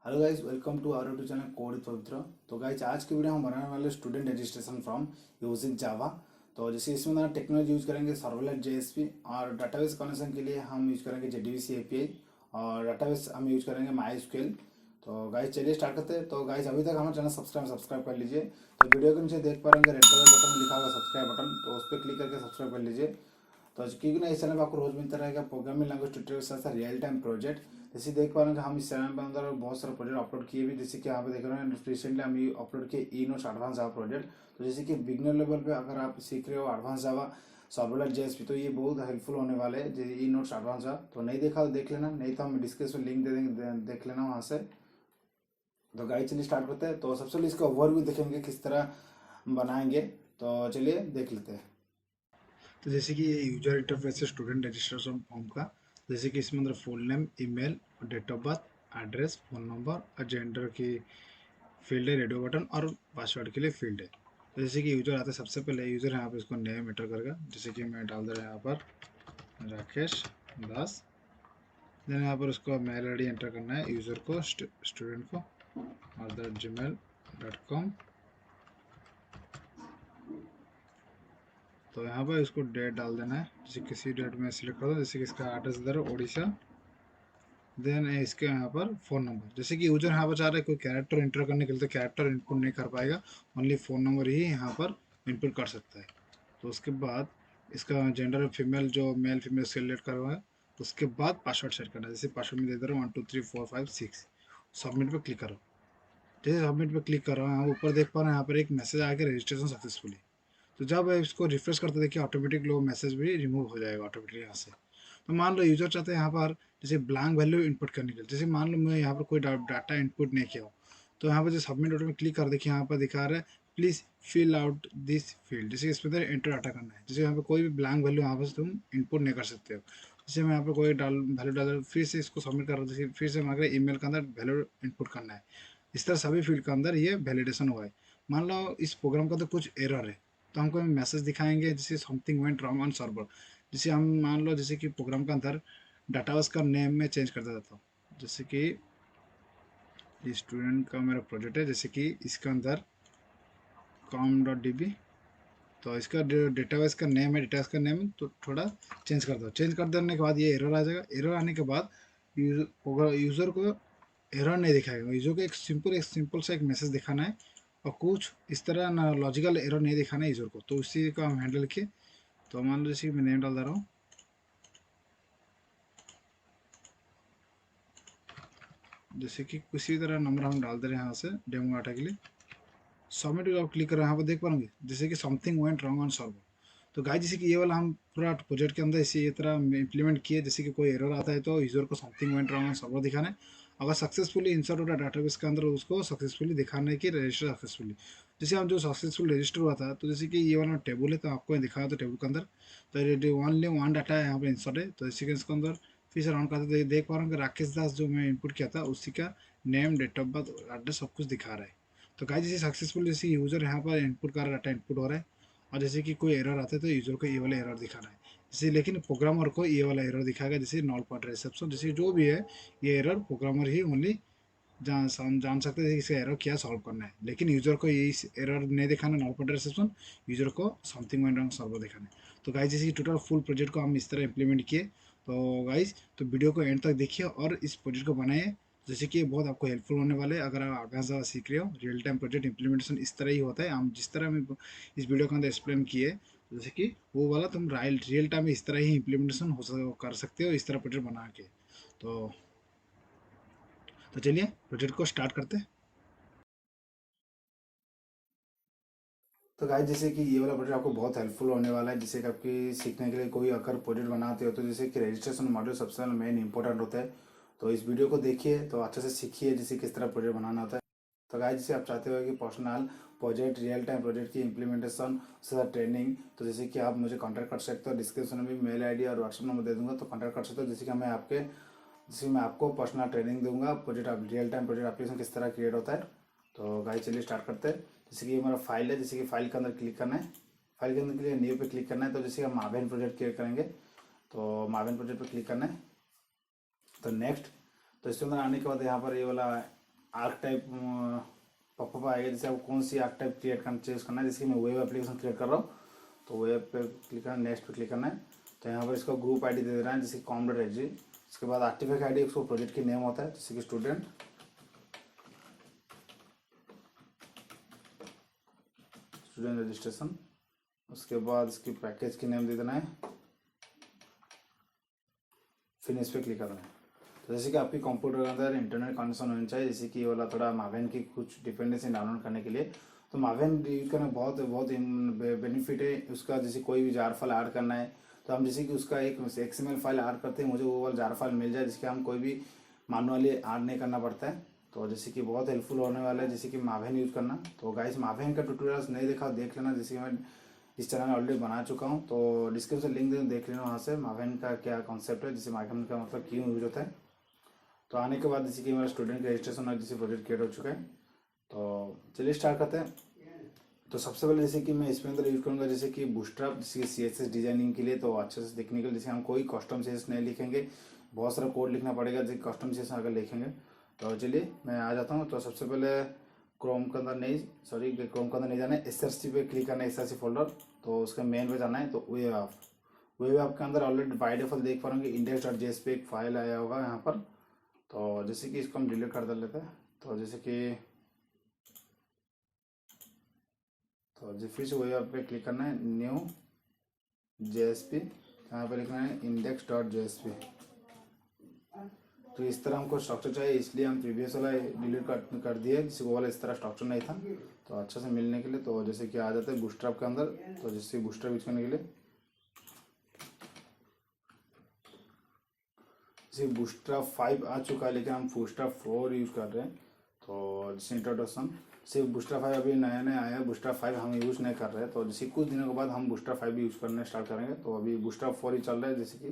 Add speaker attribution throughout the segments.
Speaker 1: Hello guys, welcome to our YouTube channel code with Pavitra. तो guys, आज की video हम बनाने वाले student registration form using Java. तो जैसे इसमें ना टेक्नोलॉजी यूज करेंगे सर्वलेट जेएसपी, और डाटाबेस कनेक्शन के लिए हम यूज करेंगे जेडीबीसी एपीआई, और डाटाबेस हम यूज करेंगे माईएसक्यूएल। तो गाइस चलिए स्टार्ट करते हैं। तो गाइस अभी तक हमारे चैनल सब्सक्राइब कर लीजिए। तो वीडियो के नीचे देख पा रहे रेड कलर बटन में लिखा होगा सब्सक्राइब बटन, तो उस पर क्लिक करके सब्सक्राइब कर लीजिए। तो क्योंकि ना इस चैनल पर आपको रोज मिलता रहेगा प्रोग्रामिंग लैंग्वेज ट्यूटोरियल के साथ रियल टाइम प्रोजेक्ट। जैसे देख पा रहे हैं कि हम इस चैनल पर अंदर बहुत सारे प्रोजेक्ट अपलोड किए भी, जैसे कि यहाँ पे देख रहे हैं रिसेंटली हम ये अपलोड किए e notes advance Java project. तो जैसे कि बिगनर लेवल पे अगर आप सीख रहे हो एडवांस जावा सर्वलेट जेएसपी, तो ये बहुत हेल्पफुल होने वाले हैं जैसे ई नोट्स एडवांस जावा। तो नहीं देखा तो देख लेना, नहीं तो हम डिस्क्रिप्शन लिंक दे देंगे, देख लेना वहाँ से। तो गाइड चलिए स्टार्ट करते हैं। तो सबसे पहले इसका ओवरव्यू देखेंगे किस तरह बनाएंगे। तो चलिए देख लेते हैं।
Speaker 2: तो जैसे कि ये यूजर इंटरफेस है स्टूडेंट रजिस्ट्रेशन फॉर्म का। जैसे कि इसमें अंदर full name, email, date of birth, address, phone number और जेंडर की फील्ड है, रेडियो बटन और पासवर्ड के लिए फील्ड है। तो जैसे कि यूजर आता है, सबसे पहले यूजर यहाँ पर इसको नेम एंटर करेगा। जैसे कि मैं डाल दे रहा यहाँ पर राकेश दास। देन यहाँ पर उसको मेल आईडी एंटर करना है यूज़र को, स्टूडेंट को, और gmail.com। तो यहाँ पर इसको डेट डाल देना है, जैसे किसी डेट में सिलेक्ट कर दो। जैसे कि इसका एड्रेस इधर उड़ीसा। देन इसके यहाँ पर फ़ोन नंबर, जैसे कि यूजर यहाँ पर चाह रहा है कोई कैरेक्टर इंटर करने के लिए, तो कैरेक्टर इनपुट नहीं कर पाएगा, ओनली फ़ोन नंबर ही यहाँ पर इनपुट कर सकता है। तो उसके बाद इसका जेंडर फीमेल, जो मेल फीमेल सेलेक्ट करवा है। उसके बाद पासवर्ड सेट करना है। जैसे पासवर्ड में दे दे रहा हूँ 1 2 3 4 5 6। सबमिट पर क्लिक करो। जैसे सबमिट पर क्लिक कर रहा हूँ, ऊपर देख पा रहे हैं यहाँ पर एक मैसेज आ गया, रजिस्ट्रेशन सक्सेसफुली। तो जब इसको रिफ्रेश करते देखिए ऑटोमेटिक लो मैसेज भी रिमूव हो जाएगा ऑटोमेटिक यहाँ से। तो मान लो यूजर चाहते हैं यहाँ पर जैसे ब्लैंक वैल्यू इनपुट करने के लिए, जैसे मान लो मैं यहाँ पर कोई डाटा इनपुट नहीं किया हो, तो यहाँ पर जो सबमिट बटन में क्लिक कर देखिए यहाँ पर दिखा रहा है please fill out this field. जैसे इस पर एंटर डाटा करना है। जैसे यहाँ पर कोई भी ब्लैंक वैल्यू यहाँ पर तुम इनपुट नहीं कर सकते हो। जैसे मैं यहाँ पर कोई वैल्यू डाल, फिर से इसको सबमिट कर रहा हूँ। जैसे फिर से हमारे ईमेल के अंदर वैल्यू इनपुट करना है। इस तरह सभी फील्ड के अंदर ये वैलिडेशन हुआ है। मान लो इस प्रोग्राम का तो कुछ एरर है, तो हमको मैसेज दिखाएंगे जैसे something went wrong on server. जैसे हम मान लो जैसे कि प्रोग्राम के अंदर डाटाबेस का नेम में चेंज कर देता हूँ। जैसे कि स्टूडेंट का मेरा प्रोजेक्ट है, जैसे कि इसके अंदर com.db। तो इसका जो डेटाबेस का नेम है, डेटाबेस का नेम तो थोड़ा चेंज कर दो। चेंज कर देने के बाद ये एरर आ जाएगा। एरर आने के बाद यूज़र को एरर नहीं दिखाएगा। यूज़र को एक सिंपल सा एक मैसेज दिखाना है, और कुछ इस तरह ना लॉजिकल एरर नहीं दिखाना है यूज़र को। तो उसी का हम हैंडल किए। तो मान लो जैसे मैं नेम डाल दे रहा हूँ, जैसे कि किसी तरह नंबर हम डाल दे रहे हैं यहाँ से डेमो डाटा के लिए। सबमिट का क्लिक करें, यहाँ पर देख पाएंगे जैसे कि something went wrong on server. तो गाइस जैसे कि ये वाला हम पूरा प्रोजेक्ट के अंदर इसी तरह इंप्लीमेंट किए। जैसे कि कोई एरर आता है तो यूजर को something went wrong on server दिखाना है। अगर सक्सेसफुली इंसर्ट हो रहा है डाटाबेस के अंदर, उसको सक्सेसफुली दिखाना है कि रजिस्टर सक्सेसफुली। जैसे हम जो सक्सेसफुल रजिस्टर हुआ था, तो जैसे कि ये वाला टेबल है, तो आपको दिखाया था टेबल के अंदर। तो ओनली वन डाटा है यहाँ पर इंसर्ट है। तो इसी के इसके अंदर फिर से राउंड करते देख पा रहा हूँ कि राकेश दास जो मैं इनपुट किया था, उसी का name, date of birth, address सब कुछ दिखा रहा है। तो गाइस जैसे सक्सेसफुल जैसे यूजर यहाँ पर इनपुट कर डाटा इनपुट हो रहा है, और जैसे कि कोई एरर आता है तो यूजर को ये वाला एरर दिखाना है। जैसे लेकिन प्रोग्रामर को ये वाला एरर दिखाएगा, जैसे नॉल पॉइंट रिसेप्शन, जैसे जो भी है ये एरर प्रोग्रामर ही ओनली जान सकते हैं इसका एरर क्या सॉल्व करना है। लेकिन यूजर को ये एरर नहीं दिखाना, नॉल पॉइंट रिसेप्शन। यूजर को समथिंग वेंट रॉन्ग सर्वर दिखाना है। तो गाइस जैसे टोटल फुल प्रोजेक्ट को हम इस तरह इंप्लीमेंट किए। तो गाइस तो वीडियो को एंड तक देखिए और इस प्रोजेक्ट को बनाइए, जैसे कि बहुत आपको हेल्पफुल होने वाले हैं। अगर आप आगे ज़्यादा सीख रहे हो, रियल टाइम प्रोजेक्ट इंप्लीमेंटेशन इस तरह ही होता है। हम जिस तरह में इस वीडियो के अंदर एक्सप्लेन किए, जैसे कि वो वाला तुम रियल टाइम में इस तरह ही इंप्लीमेंटेशन कर सकते हो, इस तरह प्रोजेक्ट बना के। तो चलिए प्रोजेक्ट को स्टार्ट करते हैं।
Speaker 1: तो गाइस जैसे कि ये वाला प्रोजेक्ट आपको बहुत हेल्पफुल होने वाला है, जैसे कि आपकी सीखने के लिए कोई अगर प्रोजेक्ट बनाते हो, तो जैसे कि रजिस्ट्रेशन मॉड्यूल सबसे मेन इंपॉर्टेंट होता है। तो इस वीडियो को देखिए तो अच्छे से सीखिए जैसे किस तरह प्रोजेक्ट बनाना होता है। तो गाइस जैसे आप चाहते हो कि personal project, real time project की इंप्लीमेंटेशन उसके साथ ट्रेनिंग, तो जैसे कि आप मुझे कॉन्टैक्ट कर सकते हो। डिस्क्रिप्शन में भी मेल आईडी और व्हाट्सअप नंबर दे दूंगा, तो कॉन्टैक्ट कर सकते हो। जैसे मैं आपको पर्सनल ट्रेनिंग दूंगा, project real time project application किस तरह क्रिएट होता है। तो गाइस चलिए स्टार्ट करते हैं। जैसे कि हमारा फाइल है, जैसे कि फाइल के अंदर क्लिक करना है। फाइल के अंदर के लिए न्यू पे क्लिक करना है। तो जैसे हम मावेन प्रोजेक्ट क्रिएट करेंगे, तो मावेन प्रोजेक्ट पे क्लिक करना है। तो नेक्स्ट, तो इसके अंदर आने के बाद यहाँ पर ये वाला आर्क टाइप पॉपअप आएगा, जैसे आपको कौन सी आर्क टाइप क्रिएट करना चूज करना है। जैसे कि मैं वेब एप्लीकेशन क्रिएट कर रहा हूँ, तो वेब पे क्लिक करना, नेक्स्ट पे क्लिक करना है। तो यहाँ पर इसका ग्रुप आईडी दे देना है, जैसे com.ag। इसके बाद आर्टिफैक्ट आईडी उसको प्रोजेक्ट की नेम होता है, जैसे कि स्टूडेंट रजिस्ट्रेशन। उसके बाद इसकी पैकेज की नेम दे देना है, फिनिश पे क्लिक करना है। तो जैसे कि आपकी कंप्यूटर के अंदर इंटरनेट कनेक्शन होना चाहिए, जैसे कि ये वाला थोड़ा मावेन की कुछ डिपेंडेंसी डाउनलोड करने के लिए। तो मावेन यूज करना बहुत बहुत बेनिफिट है उसका। जैसे कोई भी जार फाइल ऐड करना है, तो हम जैसे कि उसका एक XML फाइल ऐड करते हैं, मुझे वो वाला जार फाइल मिल जाए, जिसके हम कोई भी मैनुअली ऐड नहीं करना पड़ता है। तो जैसे कि बहुत हेल्पफुल होने वाला है, जैसे कि मावेन यूज़ करना। तो गाइस मावेन का ट्यूटोरियल्स नहीं देखा देख लेना, जैसे कि मैं इस चैनल में ऑलरेडी बना चुका हूँ, तो डिस्क्रिप्शन लिंक देख लेना वहाँ से मावेन का क्या कॉन्सेप्ट है, जैसे मावेन का मतलब क्यों यूज होता है। तो आने के बाद जैसे कि मेरा स्टूडेंट का रजिस्ट्रेशन और जैसे प्रोजेक्ट क्रिएट हो चुका है। तो चलिए स्टार्ट करते हैं। तो सबसे पहले जैसे कि मैं इसमें अंदर यूज़ करूँगा जैसे कि बूटस्ट्रैप, जैसे कि CSS डिजाइनिंग के लिए। तो अच्छे से देखने के लिए जैसे हम कोई कस्टम CSS नहीं लिखेंगे, बहुत सारा कोड लिखना पड़ेगा जैसे कस्टम CSS अगर लिखेंगे। तो चलिए मैं आ जाता हूँ। तो सबसे पहले क्रोम के अंदर नहीं जाना है, SRC पे क्लिक करना है, SRC फोल्डर। तो उसके मेन पे जाना है। तो वेब ऐप के अंदर ऑलरेडी बाय डिफॉल्ट देख पा रहे index.js पे एक फाइल आया होगा यहाँ पर। तो जैसे कि इसको हम डिलीट कर लेते हैं। तो जैसे कि फिर से वेब ऐप पे क्लिक करना है, न्यू JSP, यहाँ पे लिखना है index.jsp। तो इस तरह हमको स्ट्रक्चर चाहिए, इसलिए हम प्रीवियस वाला डिलीट कर दिए, जिससे वो वाला इस तरह स्ट्रक्चर नहीं था। तो अच्छे से मिलने के लिए तो जैसे कि आ जाते हैं बूटस्ट्रैप के अंदर। तो जैसे बूटस्ट्रैप यूज करने के लिए जैसे बूटस्ट्रैप 5 आ चुका है, लेकिन हम बूटस्ट्रैप 4 यूज कर रहे हैं। तो जैसे इंट्रोडक्शन, सिर्फ बूटस्ट्रैप 5 अभी नया नया आया है, बूटस्ट्रैप 5 हम यूज़ नहीं कर रहे हैं। तो जैसे कुछ दिनों के बाद हम बूटस्ट्रैप 5 भी यूज़ करने स्टार्ट करेंगे। तो अभी बूटस्ट्रैप 4 ही चल रहा है जैसे कि।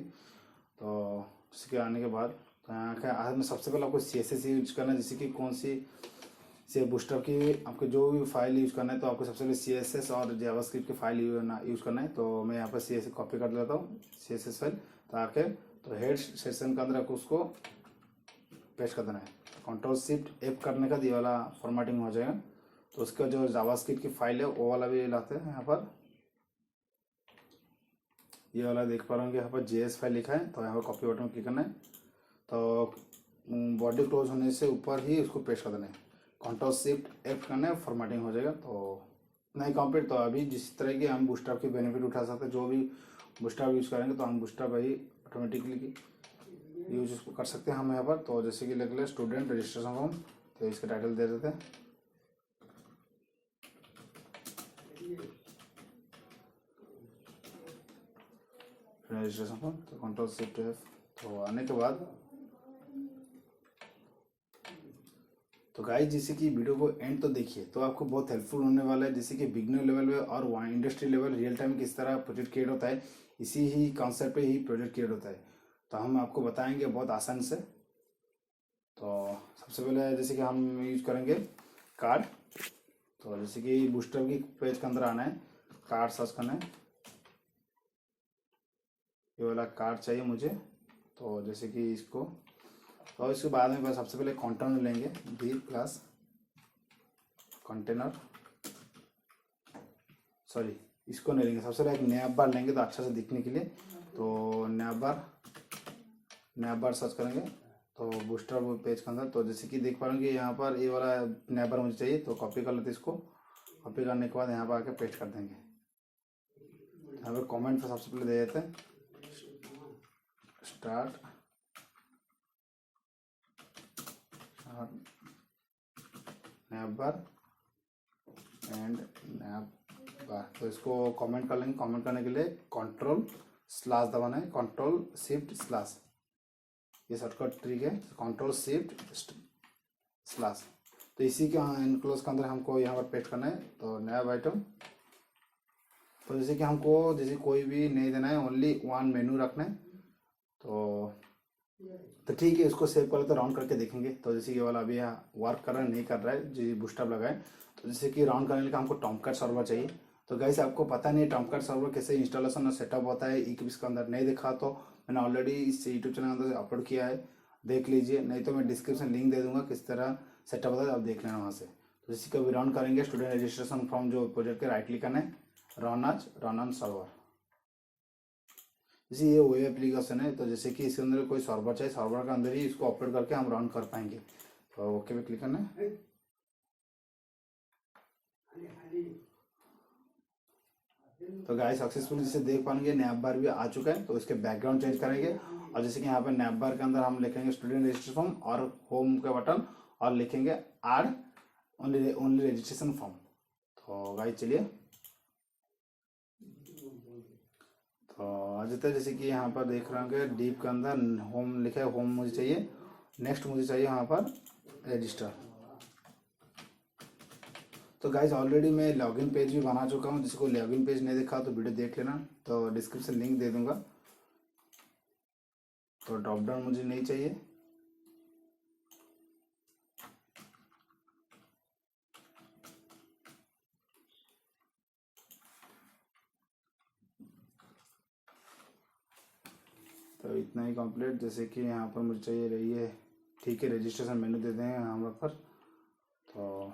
Speaker 1: तो जैसे कि आने के बाद तो यहाँ का आज में सबसे पहले आपको CSS यूज करना है, जैसे कि कौन सी से बूटस्ट्रैप की आपको जो भी फाइल यूज करना है। तो आपको सबसे पहले CSS और जावास्क्रिप्ट की फाइल यूज करना है। तो मैं यहाँ पर CSS कॉपी कर लेता हूँ, CSS फाइल ताकि तो हेड सेक्शन के अंदर आपको उसको पेस्ट कर देना है। Ctrl+Shift+F करने का ये वाला फॉर्मेटिंग हो जाएगा। तो उसका जो जावास्क्रिप्ट की फाइल है वो वाला भी लाते हैं यहाँ पर। ये वाला देख पा रहे होंगे यहाँ पर JS फाइल लिखा है। तो यहाँ पर कॉपी बटन क्लिक करना है। तो बॉडी क्लोज होने से ऊपर ही उसको पेस्ट कर देना है, Ctrl+Shift+F करना है, फॉर्मेटिंग हो जाएगा। तो नहीं कंप्लीट। तो अभी जिस तरह की हम बूटस्ट्रैप की बेनिफिट उठा सकते हैं, जो भी बूटस्ट्रैप यूज़ करेंगे तो हम बूटस्ट्रैप ही ऑटोमेटिकली यूज कर सकते हैं हम यहाँ पर। तो जैसे कि लिख ले स्टूडेंट रजिस्ट्रेशन फॉर्म, तो इसका टाइटल दे देते हैं रजिस्ट्रेशन फॉर्म। तो Ctrl+Shift+F। तो आने के बाद तो गाइस जैसे कि वीडियो को एंड तो देखिए, तो आपको बहुत हेल्पफुल होने वाला है। जैसे कि बिगनर लेवल में और इंडस्ट्री लेवल रियल टाइम किस तरह प्रोजेक्ट क्रिएट होता है, इसी ही कॉन्सेप्ट पे ही प्रोजेक्ट क्रिएट होता है। तो हम आपको बताएंगे बहुत आसान से। तो सबसे पहले जैसे कि हम यूज करेंगे कार्ड। तो जैसे कि बूस्टर की पेज के अंदर आना है, कार्ड सर्च करना है, ये वाला कार्ड चाहिए मुझे। तो जैसे कि इसको और इसके बाद में बस सबसे पहले कंटेनर लेंगे, डी प्लस कंटेनर, सॉरी इसको नहीं लेंगे, सबसे पहले एक नया बार लेंगे तो अच्छा से दिखने के लिए। तो नया बार सर्च करेंगे तो बूस्टर पेज के अंदर। तो जैसे कि देख पा रहे हैं कि यहाँ पर ये वाला नया बार मुझे चाहिए। तो कॉपी कर लेते इसको, कॉपी करने के बाद यहाँ पर आके पेस्ट कर देंगे। यहाँ पर कमेंट पर सबसे पहले दे देते हैं स्टार्ट नैब बार एंड नैब बार। तो इसको कमेंट कर लेंगे। कमेंट करने के लिए Ctrl/ दबाना है, Ctrl+Shift/, ये शॉर्टकट ट्रिक है, Ctrl+Shift/। तो इसी के एनक्लोज के अंदर हमको यहाँ पर पेस्ट करना है। तो नैब आइटम, तो जैसे कि हमको जैसे कोई भी नहीं देना है, ओनली वन मेनू रखना है। तो ठीक है, इसको सेव कर लेते राउंड करके देखेंगे। तो जैसे ये वाला अभी यहाँ वर्क कर रहा है नहीं कर रहा है जी बूस्टअप लगाए। तो जैसे कि राउंड करने का हमको टॉमकैट सर्वर चाहिए। तो गाइस आपको पता नहीं टॉमकैट सर्वर कैसे इंस्टॉलेशन और सेटअप होता है, इक्लिप्स के अंदर नहीं देखा तो मैंने ऑलरेडी इस यूट्यूब चैनल के अंदर अपलोड किया है, देख लीजिए। नहीं तो मैं डिस्क्रिप्शन लिंक दे दूंगा किस तरह सेटअप होता है, आप देख लेना वहाँ से। तो इसी को भी रन करेंगे स्टूडेंट रजिस्ट्रेशन फॉर्म जो प्रोजेक्ट के राइट क्लिक करना है, रन ऑन सर्वर। जैसे ये वेब एप्लीकेशन है, तो जैसे कि इसके अंदर कोई सर्वर चाहिए, सर्वर के अंदर ही इसको अपलोड करके हम रन कर पाएंगे। तो ओके पे क्लिक करना है। तो गाइस सक्सेसफुली जिसे देख पाएंगे नैप बार भी आ चुका है। तो इसके बैकग्राउंड चेंज करेंगे, और जैसे कि यहाँ पे नैप बार के अंदर हम लिखेंगे स्टूडेंट रजिस्ट्रेशन फॉर्म और होम का बटन, और लिखेंगे ऐड ओनली रजिस्ट्रेशन फॉर्म। तो गाइस चलिए, तो आ जाता है। जैसे कि यहाँ पर देख रहे होंगे डीप के अंदर होम लिखा है, होम मुझे चाहिए। नेक्स्ट मुझे चाहिए यहाँ पर रजिस्टर। तो गाइज ऑलरेडी मैं लॉगिन पेज भी बना चुका हूँ, जिसको लॉगिन पेज नहीं देखा तो वीडियो देख लेना, तो डिस्क्रिप्शन लिंक दे दूंगा। तो ड्रॉप डाउन मुझे नहीं चाहिए। तो इतना ही कंप्लीट। जैसे कि यहाँ पर मुझे चाहिए रही है, ठीक है, रजिस्ट्रेशन मेनू दे देंगे यहाँ पर। तो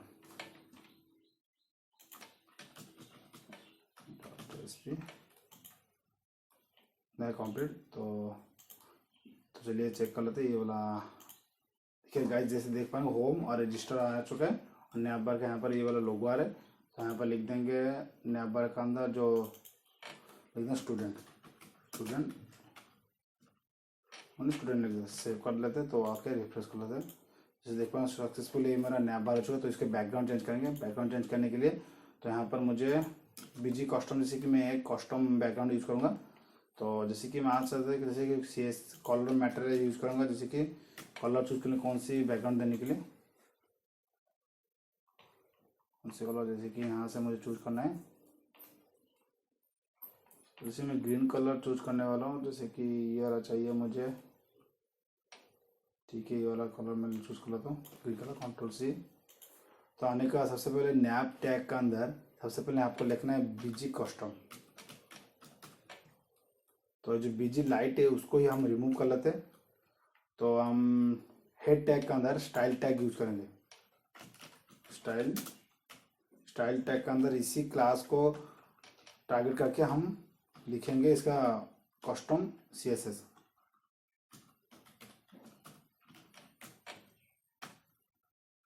Speaker 1: नया कंप्लीट। तो चलिए चेक कर लेते हैं ये वाला। देखिए गाइस, जैसे देख पाएंगे होम और रजिस्टर आ चुका है, और नैप बार के यहाँ पर ये वाला लोगो आ रहा है। तो यहाँ पर लिख देंगे नैप बार के अंदर जो लिख दें स्टूडेंट लिख दें, सेव कर लेते हैं। तो आके रिफ्रेश कर लेते हैं। जैसे देख पाएंगे सक्सेसफुली मेरा नैप बार आ चुका है। तो इसके बैकग्राउंड चेंज करेंगे। बैकग्राउंड चेंज करने के लिए तो यहाँ पर मुझे बीजी कस्टम, जैसे कि मैं एक कस्टम बैकग्राउंड यूज़ करूँगा। तो जैसे कि मैं आज सकता कि जैसे कि C S colour material use करूँगा। जैसे कि कलर चूज करने कौन सी बैकग्राउंड देने के लिए, कौन सी कलर, जैसे कि यहाँ से मुझे चूज करना है। जैसे मैं ग्रीन कलर चूज करने वाला हूँ, जैसे कि ये वाला चाहिए मुझे, ठीक है, ये वाला कलर मैं चूज कर लेता हूँ, ग्रीन कलर, कंट्रोल सी। तो आने का सबसे पहले नैप टैग का अंदर सबसे पहले आपको लिखना है बीजी कस्टम। तो जो बीजी लाइट है उसको ही हम रिमूव कर लेते हैं। तो हम हेड टैग के अंदर स्टाइल टैग यूज करेंगे। स्टाइल टैग के अंदर इसी क्लास को टारगेट करके हम लिखेंगे इसका कस्टम CSS।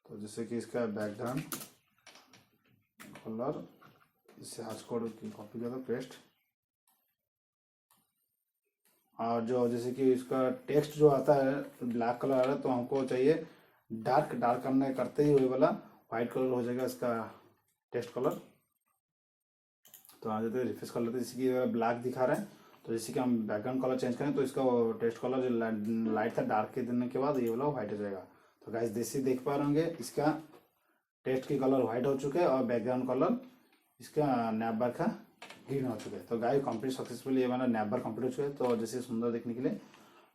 Speaker 1: तो जैसे कि इसका बैकग्राउंड कलर, इसे हाश कोड की कॉपी कर दो, पेस्ट। और जो जैसे कि इसका टेक्स्ट जो आता है ब्लैक कलर आ रहा है, तो हमको चाहिए डार्क करते ही वही वाला वाइट कलर हो जाएगा इसका टेक्स्ट कलर। तो आ जाते हैं, रिफ्रेश कर लेते हैं। जैसे कि ब्लैक दिखा रहा है, तो जैसे कि हम बैकग्राउंड कलर चेंज करें तो इसका टेक्स्ट कलर जो लाइट था डार्क के देने के बाद ये वाला वाइट हो जाएगा। तो गाइस जैसे देख पा रहे होंगे इसका टेक्स्ट की कलर वाइट हो चुका है और बैकग्राउंड कलर इसका नैप बार का ग्रीन हो चुका है। तो गाइस कंप्लीट सक्सेसफुली ये वाला नैप बार कंप्लीट हो चुका है। तो जैसे सुंदर देखने के लिए,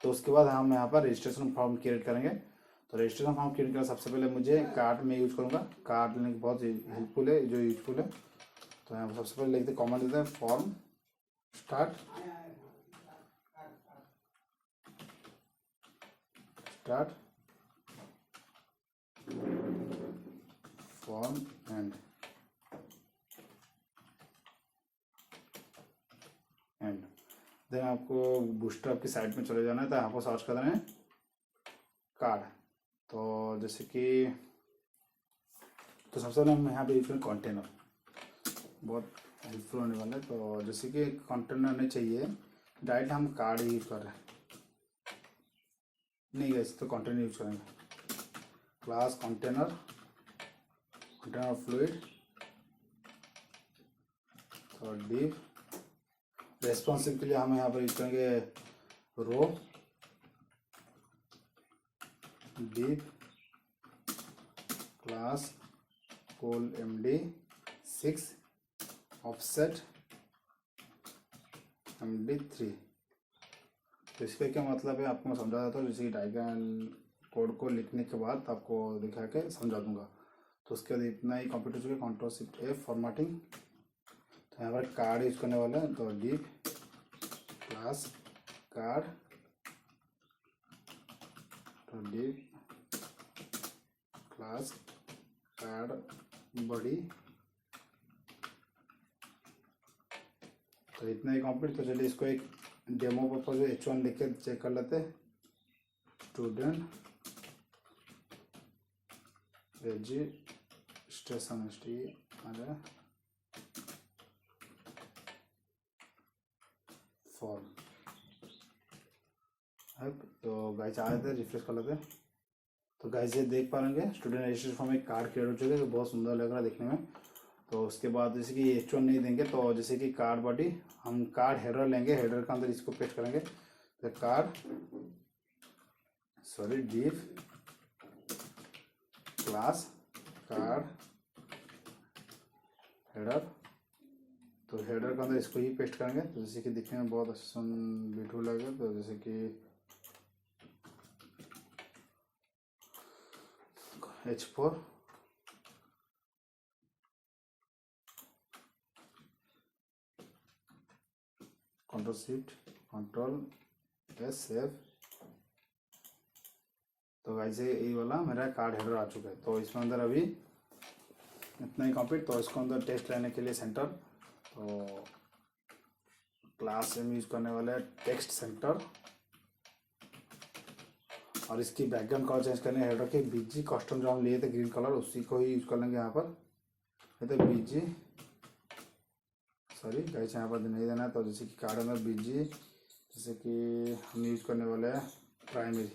Speaker 1: तो उसके बाद हम यहाँ पर रजिस्ट्रेशन फॉर्म क्रिएट करेंगे। तो रजिस्ट्रेशन फॉर्म क्रिएट करना सबसे पहले मुझे कार्ड में यूज करूँगा। कार्ड लेने बहुत हेल्पफुल है, जो यूजफुल है। तो यहाँ सबसे पहले लिखते कॉमेंट देते हैं form start form end then आपको बूस्टरअप की साइट में चले जाना है। तो यहाँ पर सर्च कर देना है कार्ड। तो जैसे कि तो सबसे पहले हम यहाँ पे यूज करें कंटेनर, बहुत हेल्पफुल होने वाला है। तो जैसे कि कंटेनर नहीं चाहिए, डायरेक्ट हम कार्ड यूज कर रहे हैं, नहीं गैस, तो कंटेनर यूज करेंगे। क्लास कंटेनर फ्लूइड, तो डिव रेस्पॉन्सिव के लिए हम यहाँ पर यूज करेंगे रो डिव क्लास कोल MD6 ऑफसेट MD3। तो इसका क्या मतलब है आपको मैं समझा देता हूँ। जैसे कि डायग्राम कोड को लिखने के बाद आपको दिखा के समझा दूंगा। तो उसके बाद इतना ही कंप्लीट हो चुका है। Ctrl+Shift+A formatting. तो यहाँ पर कार्ड यूज करने वाला है। तो डिव क्लास कार्ड, तो डिव क्लास कार्ड बॉडी। तो इतना ही कंप्लीट। तो चलिए इसको एक डेमो पर्पज H1 लिख के चेक कर लेते हैं। स्टूडेंट रजिस्ट्रेशन फॉर्म है। तो गाइस आए थे, रिफ्रेश कर लेते हैं। तो गाइस ये देख पा रहे हैं स्टूडेंट रजिस्ट्रेशन फॉर्म एक कार्ड क्रिएट हो चुका है, तो बहुत सुंदर लग रहा है देखने में। तो उसके बाद जैसे कि H1 नहीं देंगे, तो जैसे कि कार्ड बॉडी हम कार्ड हेडर लेंगे, हेडर के अंदर इसको पेस्ट करेंगे। तो card div class card header. तो हेडर के अंदर इसको ही पेस्ट करेंगे। तो जैसे कि दिखने में बहुत अच्छा ब्यूटीफुल लगेगा। तो जैसे कि H4 control shift control S save. तो गाइस ये वाला मेरा कार्ड हेडर आ चुका है। तो इसमें अंदर अभी इतना ही कंप्लीट। तो इसको अंदर टेस्ट लेने के लिए सेंटर, तो क्लास में यूज करने वाले टेक्स्ट सेंटर, और इसकी बैकग्राउंड कलर चेंज करने हेडर के बीजी कस्टम जो हम लिए थे ग्रीन कलर, उसी को ही यूज कर लेंगे यहाँ पर। ये तो बीजी सॉरी गाइस यहाँ पर नहीं देना है। तो जैसे कि कार्ड में बीजी, जैसे कि हम यूज करने वाले हैं प्राइमरी।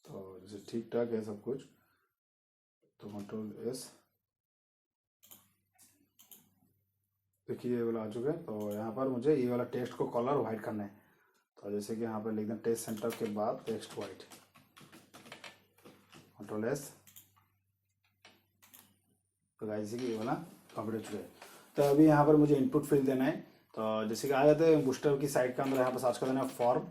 Speaker 1: तो जैसे ठीक ठाक है सब कुछ। तो कंट्रोल एस, देखिए ये वाला आ चुका है। तो यहाँ पर मुझे ये वाला टेक्स्ट को कलर वाइट करना है। तो जैसे कि यहाँ पर लिख दें टेक्स्ट सेंटर के बाद टेक्स्ट वाइट, कंट्रोल एस। तो गाइस कि ये वाला कंप्लीट हो चुका है। तो अभी यहाँ पर मुझे इनपुट फील्ड देना है। तो जैसे कि आ जाते हैं बूस्टर की साइट के अंदर, यहाँ पर सर्च कर देना है फॉर्म।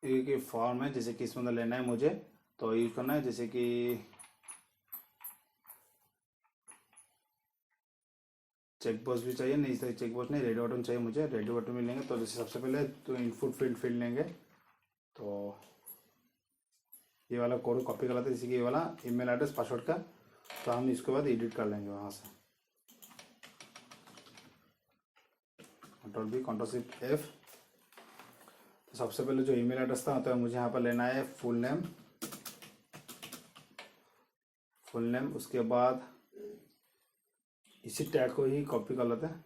Speaker 1: ये फॉर्म है, जैसे कि इसमें अंदर लेना है मुझे, तो यूज करना है। जैसे कि चेक बॉक्स भी चाहिए, नहीं सही चेक बॉक्स नहीं, रेडी बटन चाहिए मुझे, रेडी बटन में लेंगे। तो जैसे सबसे पहले तो इनपुट फील्ड लेंगे। तो ये वाला कोड कॉपी कर लेते हैं, जैसे कि ये वाला ईमेल एड्रेस पासवर्ड का। तो हम इसके बाद एडिट कर लेंगे वहाँ से। Control B control shift F. तो सबसे पहले जो ईमेल एड्रेस था, तो मुझे यहाँ पर लेना है फुल नेम। उसके बाद इसी टैग को ही कॉपी कर लेते हैं,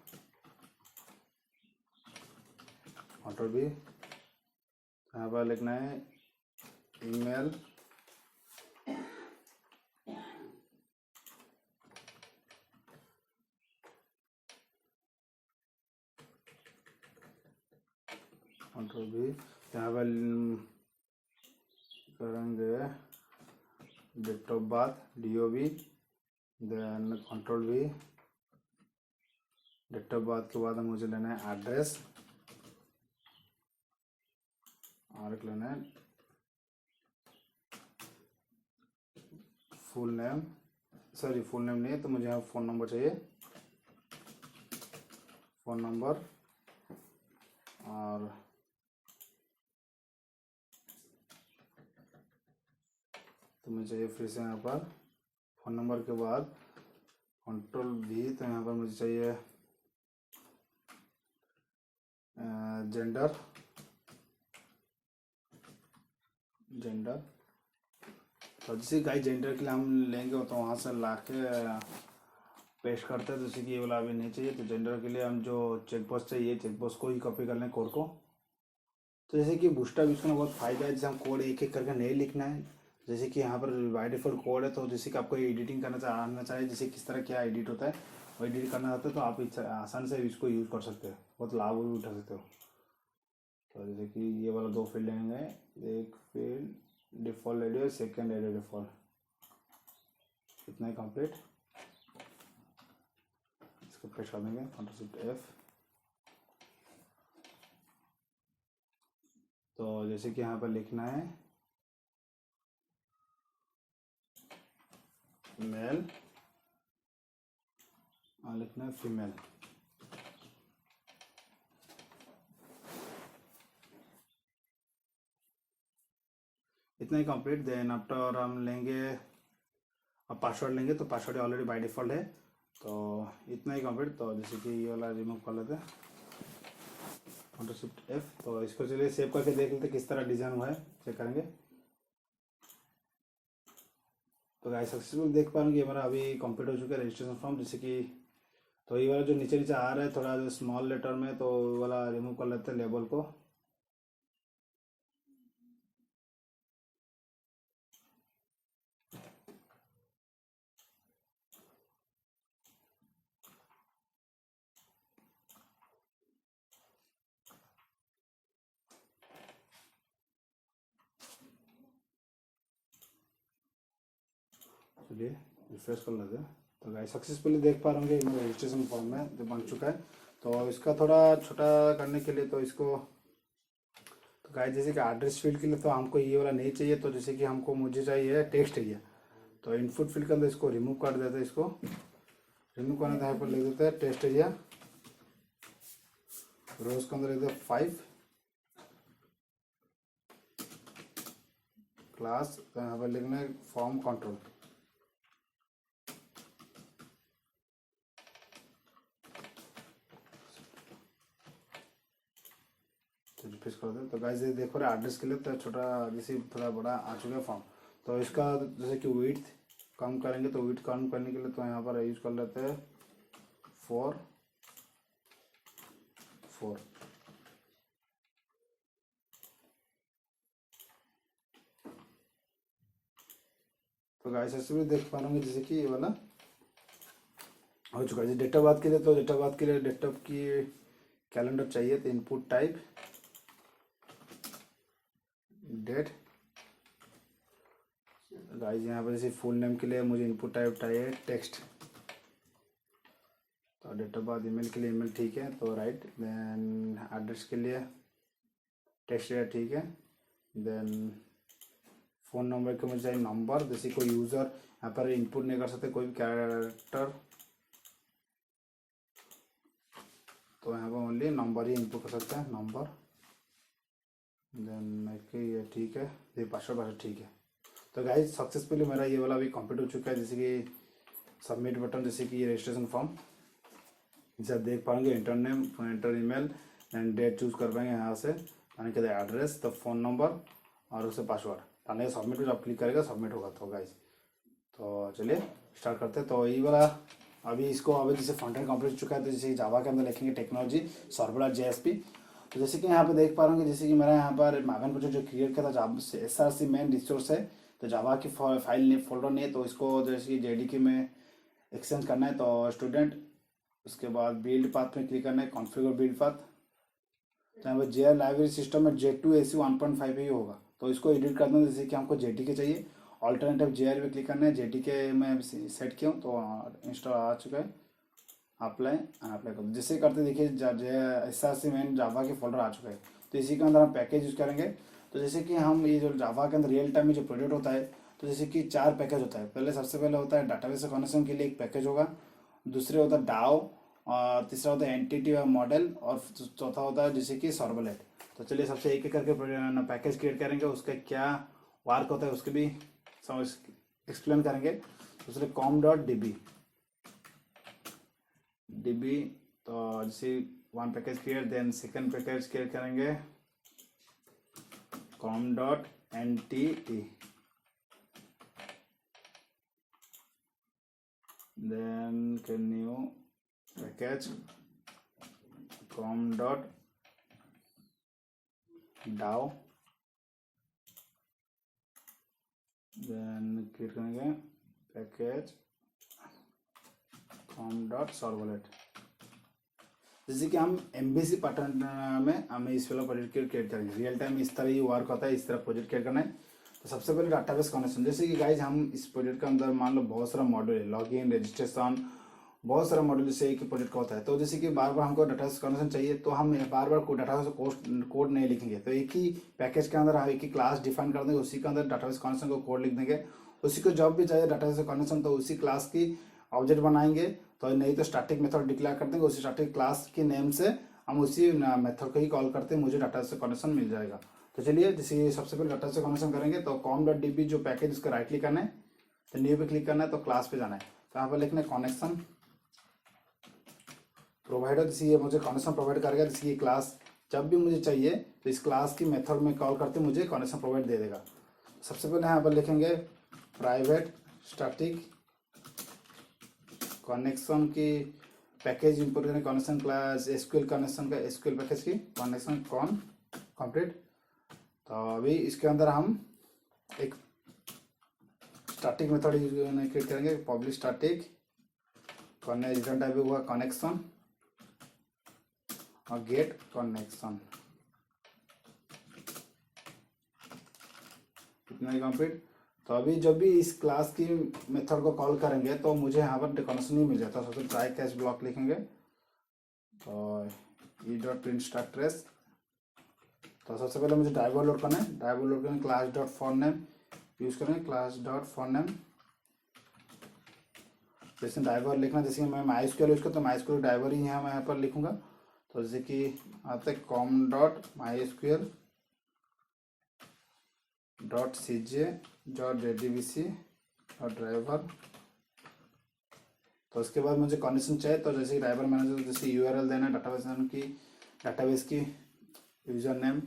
Speaker 1: कंट्रोल बी। यहाँ पर लिखना है ईमेल कंट्रोल बी। यहाँ पर करेंगे date of birth DOB, then control B. Date of birth के बाद मुझे लेना है एड्रेस, और एक लेना है full name. Sorry full name नहीं है, तो मुझे यहाँ फ़ोन नंबर चाहिए, फ़ोन नंबर। और तो मुझे चाहिए फिर से यहाँ पर फ़ोन नंबर के बाद कंट्रोल भी। तो यहाँ पर मुझे चाहिए जेंडर। तो जैसे गाइस जेंडर के लिए हम लेंगे, तो वहाँ से ला के पेस्ट करते हैं। जैसे कि ये वाला अभी नहीं चाहिए। तो जेंडर के लिए हम जो चेकबॉक्स चाहिए, चेकबॉक्स को ही कॉपी कर लें कोड को। तो जैसे कि बूस्टर यूज करना बहुत फ़ायदा है, जैसे हम कोड एक एक करके नहीं लिखना है। जैसे कि यहाँ पर बाय डिफ़ॉल्ट कोड है, तो जैसे कि आपको एडिटिंग करना आना चाहिए, जैसे किस तरह क्या एडिट होता है वो एडिट करना चाहते हो, तो आप आसान से इसको यूज़ कर सकते हो, बहुत लाभ भी उठा सकते हो। तो जैसे कि ये वाला 2 फील्ड लेंगे, एक field default audio, second audio default. इतना ही कंप्लीट। इसको पेस्ट कर देंगे, कंट्रोल शिफ्ट एफ। तो जैसे कि यहाँ पर लिखना है मेल और लिखना है फीमेल। इतना ही कंप्लीट। देन आफ्टर हम लेंगे अब पासवर्ड लेंगे, तो पासवर्ड ऑलरेडी बाय डिफ़ॉल्ट है, तो इतना ही कंप्लीट। तो जैसे कि ये वाला रिमूव कर लेते हैं, कंट्रोल शिफ्ट F। तो इसको चलिए सेव करके देख लेते किस तरह डिज़ाइन हुआ है, चेक करेंगे। तो गाइस सक्सेसफुल देख पा रहे कि हमारा अभी कंप्लीट हो चुका है रजिस्ट्रेशन फॉर्म। जैसे कि तो ये वाला जो नीचे नीचे आ रहा है थोड़ा जो स्मॉल लेटर में, तो वो वाला रिमूव कर लेते हैं लेबल को। चलिए रिफ्रेश कर लेते हैं। तो गाइस सक्सेसफुली देख पा रहे होंगे मेरे रजिस्ट्रेशन फॉर्म में जो बन चुका है। तो इसका थोड़ा छोटा करने के लिए तो इसको, तो गाइस जैसे कि एड्रेस फील्ड के लिए तो हमको ये वाला नहीं चाहिए, तो जैसे कि हमको मुझे चाहिए टेक्स्ट एरिया। तो इनपुट फील्ड के अंदर इसको रिमूव कर देते हैं। इसको रिमूव करने तो यहाँ पर लिख देते हैं टेक्स्ट एरिया, रोज के अंदर लिख देते 5 क्लास, तो यहाँ पर लिखना है फॉर्म कंट्रोल। रिफ्रेश कर दे। तो गाइस ये देखो रहे एड्रेस के लिए तो छोटा जैसे थोड़ा बड़ा आ चुका है फॉर्म। तो इसका जैसे कि विड्थ कम करेंगे, तो विड्थ कम करने के लिए तो यहाँ पर यूज कर लेते हैं 4 4। तो गाइस ऐसे भी देख पा रहे होंगे जैसे कि ये वाला हो चुका है। डेट ऑफ बर्थ के लिए तो डेट ऑफ बर्थ के लिए डेट ऑफ की कैलेंडर चाहिए, तो इनपुट टाइप डेट। गाइस यहाँ पर जैसे फुल नेम के लिए मुझे इनपुट टाइप चाहिए टेक्स्ट। तो डेट ऑफ बर्थ ईमेल के लिए ईमेल ठीक है, तो राइट। देन एड्रेस के लिए टेक्स्ट है ठीक है। देन फ़ोन नंबर के मुझे चाहिए नंबर, जैसे कोई यूज़र यहाँ पर इनपुट नहीं कर सकते कोई भी कैरेक्टर, तो यहाँ पर ओनली नंबर ही इनपुट कर सकते हैं नंबर। देन ये ठीक है, ये पासवर्ड ठीक है। तो गाइस सक्सेसफुली मेरा ये वाला भी कंप्लीट हो चुका है। जैसे कि सबमिट बटन, जैसे कि ये रजिस्ट्रेशन फॉर्म, जैसे आप देख पाएंगे enter name, enter email and date choose कर पाएंगे यहाँ से, यानी कि एड्रेस, द फोन नंबर और उससे पासवर्ड डालने के सबमिट आप क्लिक करेगा सबमिट होगा। तो गाइस तो चलिए स्टार्ट करते हैं। तो ये वाला अभी इसको अभी जैसे फ्रंट एंड कंप्लीट हो चुका है, तो जैसे जावा के अंदर लिखेंगे टेक्नोलॉजी सर्वलेट JSP। तो जैसे कि यहाँ पे देख पा रहे होंगे जैसे कि मेरा यहाँ पर मैगन प्रोजेक्ट जो क्रिएट किया था जावा से SRC मेन रिसोर्स है, तो जावा की फाइल नहीं फोल्डर नहीं है, तो इसको जैसे कि JDK में एक्सचेंज करना है। तो स्टूडेंट, उसके बाद बिल्ड पाथ में क्लिक करना है, कॉन्फ़िगर बिल्ड पाथ। तो यहाँ पर JR लाइब्रेरी सिस्टम में J2SE 1.5 ही होगा, तो इसको एडिट करना है। जैसे कि हमको JDK चाहिए, ऑल्टरनेटिव JR में क्लिक करना है। JDK में सेट किया हूँ तो इंस्टॉल आ चुका है। अप्लाई कर दो, जैसे करते देखिए SRC मेन जावा के फोल्डर आ चुका है। तो इसी के अंदर हम पैकेज यूज करेंगे। तो जैसे कि हम ये जो जावा के अंदर रियल टाइम में जो प्रोजेक्ट होता है, तो जैसे कि 4 पैकेज होता है। पहले सबसे पहले होता है डाटाबेस कनेक्शन के लिए एक पैकेज होगा, दूसरे होता है डाओ, और तीसरा होता है एंटिटी मॉडल, और चौथा होता है जैसे कि सर्वलेट। तो चलिए सबसे एक एक करके पैकेज क्रिएट करेंगे, उसका क्या वर्क होता है उसके भी एक्सप्लेन करेंगे। दूसरे com.db तो जैसे one package create, then second package create करेंगे com.ntt, then new package com.dao, then create करेंगे पैकेज com.servlet। जैसे कि हम MVC पैटर्न में हमें इस वाला प्रोजेक्ट क्रिएट करेंगे। रियल टाइम इस तरह ही वर्क होता है, इस तरह प्रोजेक्ट क्रिएट करना है। तो सबसे पहले डाटाबेस कनेक्शन, जैसे कि गाइज हम इस प्रोजेक्ट के अंदर मान लो बहुत सारा मॉड्यूल है, लॉगिन, रजिस्ट्रेशन, बहुत सारा मॉड्यूल जैसे एक ही प्रोजेक्ट का होता है। तो जैसे कि बार बार हमको डाटाबेस कनेक्शन चाहिए, तो हम बार बार डाटाबेस कोड नहीं लिखेंगे, तो एक ही पैकेज के अंदर हम एक ही क्लास डिफाइन कर देंगे, उसी के अंदर डाटाबेस कनेक्शन को कोड लिख देंगे। उसी को जब भी चाहिए डाटाबेस कनेक्शन, तो उसी क्लास की ऑब्जेक्ट बनाएंगे। तो नहीं तो स्टैटिक मेथड डिक्लेयर कर देंगे, उसी स्टैटिक क्लास के नेम से हम उसी मेथड को ही कॉल करते हैं, मुझे डाटा से कनेक्शन मिल जाएगा। तो चलिए जैसे सबसे पहले डाटा से कनेक्शन करेंगे तो com.db जो पैकेज उसका राइट क्लिक करना है, तो न्यू पे क्लिक करना है, तो क्लास पे जाना है, तो यहाँ पर लिखना है कनेक्शन प्रोवाइडर। जैसे ये मुझे कनेक्शन प्रोवाइड करेगा, जैसे ये क्लास जब भी मुझे चाहिए तो इस क्लास की मेथड में कॉल करते मुझे कनेक्शन प्रोवाइड दे देगा। सबसे पहले यहाँ पर लिखेंगे प्राइवेट स्टैटिक कनेक्शन की पैकेज इंपोर्ट करें, कनेक्शन क्लास एसक्यूएल कनेक्शन का एसक्यूएल पैकेज की कनेक्शन कॉन कंप्लीट। तो अभी इसके अंदर हम एक स्टैटिक मेथड क्रिएट करेंगे, पब्लिक स्टैटिक रिटर्न टाइप हुआ कनेक्शन और गेट कनेक्शन, इतना ही कंप्लीट। तो अभी जब भी इस क्लास की मेथड को कॉल करेंगे तो मुझे यहाँ पर कनेक्शन नहीं मिल जाता। सबसे ट्राई कैच ब्लॉक लिखेंगे, तो E dot print start trace. तो सबसे पहले मुझे ड्राइवर लोड करना है, ड्राइवर लोड करना class dot for name use करेंगे, क्लास डॉट फॉर नेम। जैसे ड्राइवर लिखना, जैसे मैं MySQL यूज करता हूँ, MySQL ड्राइवर ही मैं यहाँ पर लिखूंगा। तो जैसे कि आते com dot MySQL dot CJ dot JDBC और ड्राइवर। तो उसके बाद मुझे कनेक्शन चाहिए, तो जैसे ड्राइवर मैनेजर जैसे URL देना है, डाटाबेस की यूजर नेम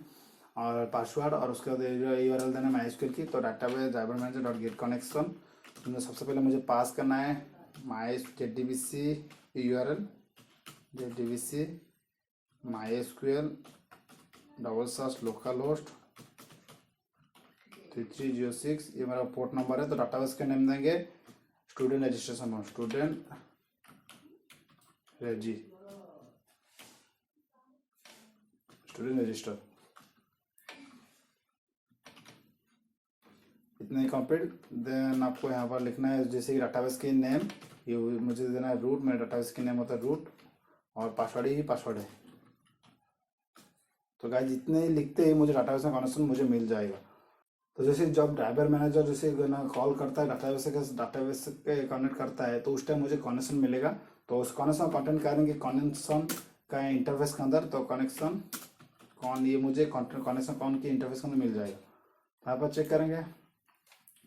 Speaker 1: और पासवर्ड, और उसके बाद URL देना है MySQL की। तो database driver manager dot get connection, तो सबसे पहले मुझे पास करना है JDBC URL JDBC MySQL / local host 3306, ये मेरा पोर्ट नंबर है। तो डाटाबेस का नेम देंगे स्टूडेंट रजिस्ट्रेशन, स्टूडेंट रजिस्टर, इतना ही कंप्लीट। देन आपको यहाँ पर लिखना है जैसे कि डाटाबेस की नेम, ये मुझे देना है रूट, मेरा डाटाबेस की नेम होता है रूट, और पासवर्ड ही पासवर्ड है। तो गाइस जितने ही लिखते ही मुझे डाटाबेस में कनेक्शन मुझे मिल जाएगा। तो जैसे जब ड्राइवर मैनेजर जैसे कॉल करता है डाटाबेस के कनेक्ट करता है, तो उस टाइम मुझे कनेक्शन मिलेगा। तो उस कनेक्शन कंटेंट करेंगे कनेक्शन का इंटरफेस के अंदर, तो कनेक्शन कौन, ये मुझे कनेक्शन कौन की इंटरफेस के अंदर मिल जाएगा। यहाँ पर चेक करेंगे,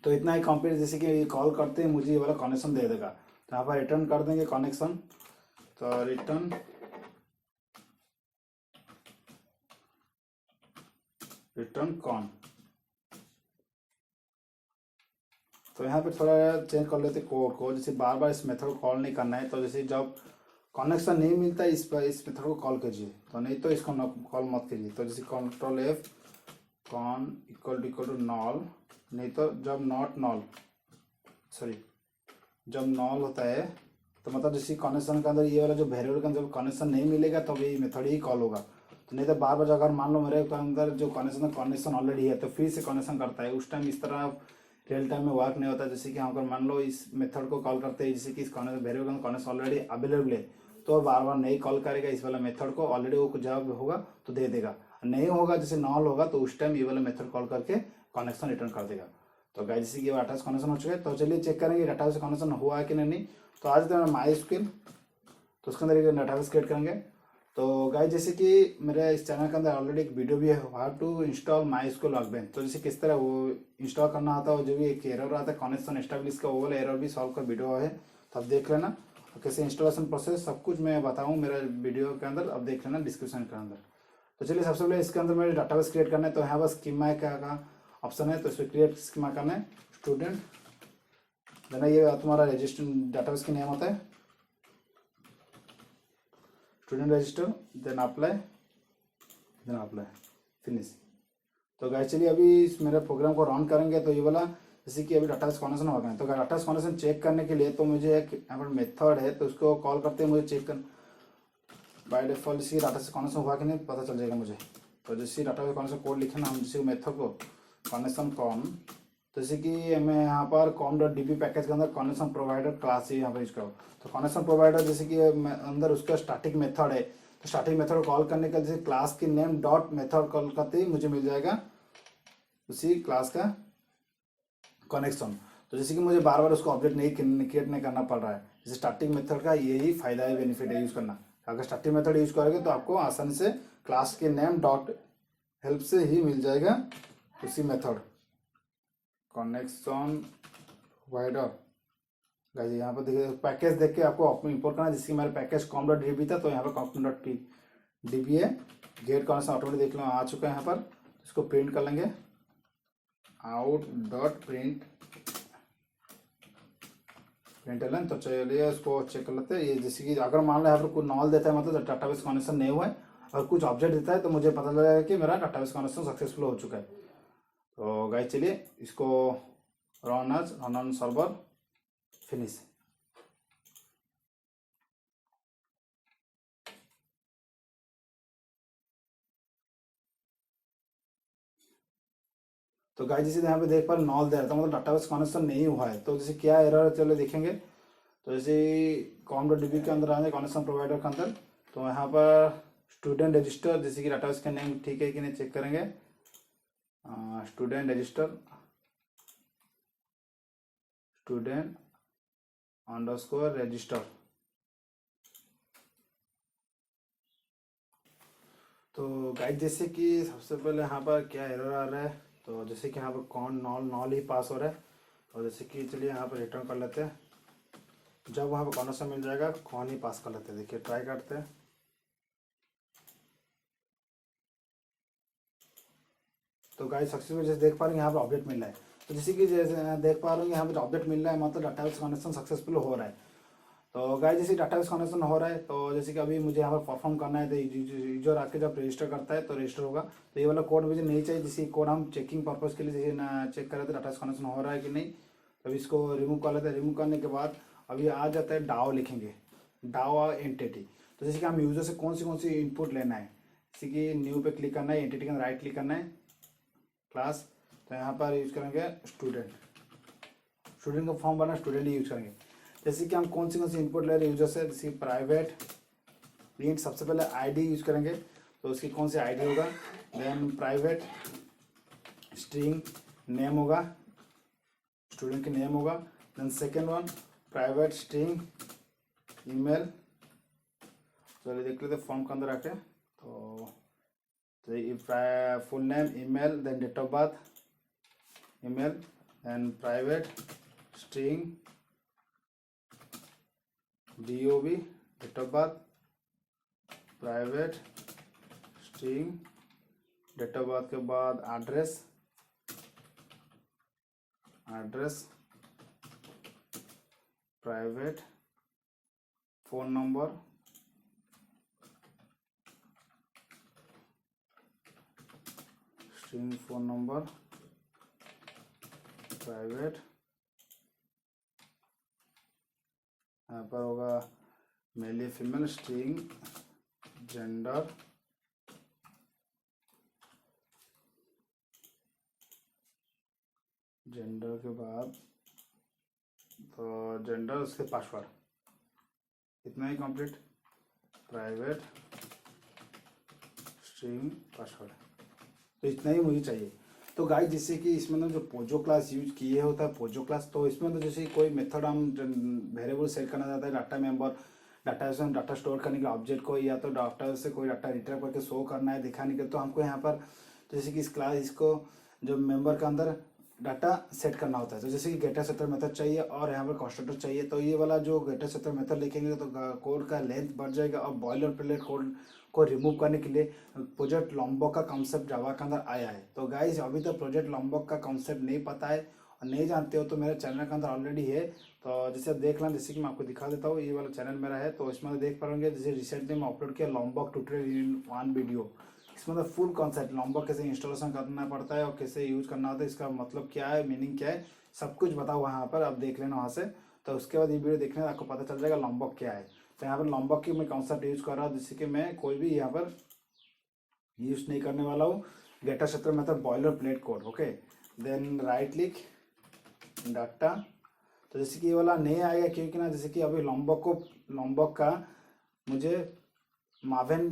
Speaker 1: तो इतना ही कंप्लीट। जैसे कि कॉल करते हैं मुझे ये वाला कनेक्शन दे देगा, तो यहाँ पर रिटर्न कर देंगे कनेक्शन, तो रिटर्न कॉन। तो यहाँ पे थोड़ा चेंज कर लेते कोड को, जैसे बार बार इस मेथड को कॉल नहीं करना है। तो जैसे जब कनेक्शन नहीं मिलता इस मेथड को कॉल कीजिए, तो नहीं तो इसको कॉल मत कीजिए। तो जैसे Ctrl+F cone equal to knoll, नहीं तो जब जब नॉल होता है तो मतलब जैसे कनेक्शन के अंदर ये वाला जो वेरिएबल के अंदर जब कनेक्शन नहीं मिलेगा तब ये मेथड ही कॉल होगा। तो नहीं तो बार बार अगर मान लो मेरे अंदर जो कनेक्शन ऑलरेडी है तो फिर से कनेक्शन करता है, उस टाइम इस तरह रियल टाइम में वर्क नहीं होता। जैसे कि यहाँ पर मान लो इस मेथड को कॉल करते हैं, जैसे कि इस वेरिएबल का कनेक्शन ऑलरेडी अवेलेबल है, तो बार बार नहीं कॉल करेगा इस वाला मेथड को, ऑलरेडी वो जब होगा तो दे देगा, नहीं होगा जैसे नॉल होगा तो उस टाइम ये वाला मेथड कॉल करके कनेक्शन रिटर्न कर देगा। तो गाइस जैसे कि डाटा से कनेक्शन हो चुका है, तो चलिए चेक करेंगे डाटा से कनेक्शन हुआ है कि नहीं। तो आज तो MySQL, तो उसके अंदर एक डाटाबेस क्रिएट करेंगे। तो गाइस जैसे कि मेरे इस चैनल के अंदर ऑलरेडी एक वीडियो भी है, how to install MySQL workbench. तो जैसे किस तरह वो इंस्टॉल करना होता है, जो भी एक एरर आता है कनेक्शन एस्टेब्लिश का, वो वाला एरर भी सॉल्व कर वीडियो है, तो आप देख लेना। और कैसे इंस्टॉलेशन प्रोसेस सब कुछ मैं बताऊँ मेरा वीडियो के अंदर, अब देख लेना डिस्क्रिप्शन के अंदर। तो चलिए सबसे पहले इसके अंदर मेरे डाटाबेस क्रिएट करना है, तो यहाँ बस स्कीमा का ऑप्शन है, तो इस पर क्रिएट स्कीमा करना है, स्टूडेंट देना, ये तुम्हारा रजिस्टर डाटाबेस की नेम होता है student register, then apply finish. तो गाइस चलिए अभी इस मेरे प्रोग्राम को रन करेंगे। तो ये वाला जैसे कि अभी डाटाबेस कनेक्शन हो गया है, तो डाटाबेस कनेक्शन चेक करने के लिए तो मुझे एक यहाँ पर मेथड है, तो उसको कॉल करते हैं मुझे चेक कर, बाय डिफॉल्ट इसी डाटाबेस कनेक्शन हुआ कि नहीं पता चल जाएगा मुझे। तो जैसे डाटाबेस कनेक्शन कोड लिखे ना हम, जैसे मेथड को कनेक्शन कॉम, जैसे कि मैं यहाँ पर com.db पैकेज के अंदर कनेक्शन प्रोवाइडर क्लास ही यहाँ पर यूज करो। तो कनेक्शन प्रोवाइडर जैसे कि अंदर उसका स्टैटिक मेथड है, तो स्टैटिक मेथड कॉल करने के जैसे क्लास की नेम डॉट मेथड कॉल करते ही मुझे मिल जाएगा उसी क्लास का कनेक्शन। तो जैसे कि मुझे बार बार उसको अपडेट नहीं क्रिएट नहीं करना पड़ रहा है, जैसे स्टैटिक मेथड का यही फायदा है, बेनिफिट है यूज करना। अगर स्टैटिक मेथड यूज करोगे तो आपको आसानी से क्लास के नेम डॉट हेल्प से ही मिल जाएगा उसी मेथड। कनेक्शन प्रोवाइडर गाइस, यहाँ पर देखिए पैकेज देख के आपको इंपोर्ट करना है। जिसकी मेरा पैकेज com.db था, तो यहाँ पर com.db है। गेट कनेक्शन ऑटोमेटिक देख लो आ चुका है यहाँ पर। इसको प्रिंट कर लेंगे, out.print प्रिंटलन। तो चलिए उसको चेक कर लेते हैं। ये जैसे कि अगर मान लो यहाँ पर कुछ नॉल देता है, मतलब डाटाबेस कनेक्शन नहीं हुआ है, और कुछ ऑब्जेक्ट देता है, तो मुझे पता लगेगा कि मेरा डाटाबेस कनेक्शन सक्सेसफुल हो चुका है। तो गाइस चलिए इसको रन ऑन सर्वर फिनिश। तो गाइस जैसे यहाँ पे देख पा रहे नॉल दे रहा था, मतलब डाटाबेस कनेक्शन नहीं हुआ है। तो जैसे क्या एरर है चलो देखेंगे। तो जैसे com.db के अंदर आने कनेक्शन प्रोवाइडर के अंदर, तो यहाँ पर स्टूडेंट रजिस्टर, जैसे कि डाटाबेस का नेम ठीक है कि नहीं चेक करेंगे। Student register, student underscore register. तो गाइस जैसे कि सबसे पहले यहाँ पर क्या एरर आ रहा है, तो जैसे कि यहाँ पर कौन नॉल ही पास हो रहा है। और जैसे कि चलिए यहाँ पर रिटर्न कर लेते हैं। जब वहाँ पर कनेक्शन मिल जाएगा कौन ही पास कर लेते हैं। देखिए ट्राई करते हैं। तो गाइस सक्सेसफुल जैसे देख पा रहे हैं यहाँ पर अपडेट मिल रहा है। तो जैसे कि जैसे देख पा रहे हैं यहाँ पर अपडेट मिल रहा है, मतलब डाटाबेस कनेक्शन सक्सेसफुल हो रहा है। तो गाइस जैसे डाटाबेस कनेक्शन हो रहा है, तो जैसे कि अभी मुझे यहाँ पर परफॉर्म करना है, तो यूजर आके जब रजिस्टर करता है तो रजिस्टर होगा। तो ये वाला कोड मुझे नहीं चाहिए। जैसे कोड हम चेकिंग पर्पज़ के लिए जैसे ना चेक कर रहे थे डाटाबेस कनेक्शन हो रहा है कि नहीं। तो अभी इसको रिमूव कर लेते हैं। रिमूव करने के बाद अभी आ जाता है डाओ लिखेंगे, डाओ एंटिटी। तो जैसे कि हम यूजर से कौन सी इनपुट लेना है, जैसे कि न्यू पे क्लिक करना है, एंटिटी के अंदर राइट क्लिक करना है, क्लास। तो यहाँ पर यूज करेंगे स्टूडेंट, स्टूडेंट का फॉर्म बना स्टूडेंट ही यूज करेंगे। जैसे कि हम कौन सी इनपुट ले रहे हैं यूजर से, जैसे प्राइवेट प्रिंट, सबसे पहले आईडी यूज करेंगे। तो उसकी कौन सी आईडी होगा, देन प्राइवेट स्ट्रिंग नेम होगा, स्टूडेंट की नेम होगा। Then second one private string email. चलिए देख लेते फॉर्म के अंदर आके। तो full name email, then date of birth email, then private string DOB date of birth, private string date of birth के बाद address, private phone number, string phone number, private, यहाँ पर होगा मेल या फीमेल, स्ट्रिंग जेंडर, जेंडर के बाद तो gender, उसके पासवर्ड, इतना ही कंप्लीट। प्राइवेट स्ट्रिंग पासवर्ड, तो इतना ही मुझे चाहिए। तो गाइस जैसे कि इसमें ना जो पोजो क्लास यूज किए होता है पोजो क्लास, तो इसमें तो जैसे कोई मेथड हम वेरिएबल सेट करना चाहता है, डाटा मेंबर, डाटा से डाटा स्टोर करने के ऑब्जेक्ट को, या तो डाटा से कोई डाटा रिट्रीव करके शो करना है दिखाने के, तो हमको यहाँ पर जैसे कि इस क्लास इसको जो मेंबर के अंदर डाटा सेट करना होता है। तो जैसे कि गेटर सेटर मेथड चाहिए और यहाँ पर कंस्ट्रक्टर चाहिए। तो ये वाला जो गेटर सेटर मेथड लिखेंगे तो कोड का लेंथ बढ़ जाएगा, और बॉयलर प्लेट कोड को रिमूव करने के लिए प्रोजेक्ट लॉम्बॉक का कॉन्सेप्ट जावा के अंदर आया है। तो गाइस अभी तक प्रोजेक्ट लॉम्बॉक का कॉन्सेप्ट नहीं पता है और नहीं जानते हो तो मेरे चैनल के अंदर ऑलरेडी है। तो जैसे आप देख लें, जैसे कि मैं आपको दिखा देता हूँ, ये वाला चैनल मेरा है। तो इसमें देख पाएंगे जैसे रिसेंटली मैं अपलोड किया लॉम्बॉक ट्यूटोरियल इन 1 वीडियो। इसमें फुल कॉन्सेप्ट लॉम्बॉक कैसे इंस्टॉलेशन करना पड़ता है और कैसे यूज करना होता है, इसका मतलब क्या है, मीनिंग क्या है, सब कुछ बताओ वहाँ पर, आप देख लेना वहाँ से। तो उसके बाद ये वीडियो देखने में आपको पता चल जाएगा लॉम्बॉक क्या है। तो यहाँ पर लॉम्बॉक की मैं कॉन्सेप्ट यूज कर रहा हूँ, जिससे कि मैं कोई भी यहाँ पर यूज नहीं करने वाला हूँ। गेटर सेटर मतलब boilerplate code, okay. Then right click data. तो जैसे कि ये वाला नहीं आएगा क्योंकि ना, जैसे कि अभी लॉम्बॉक का मुझे मावेन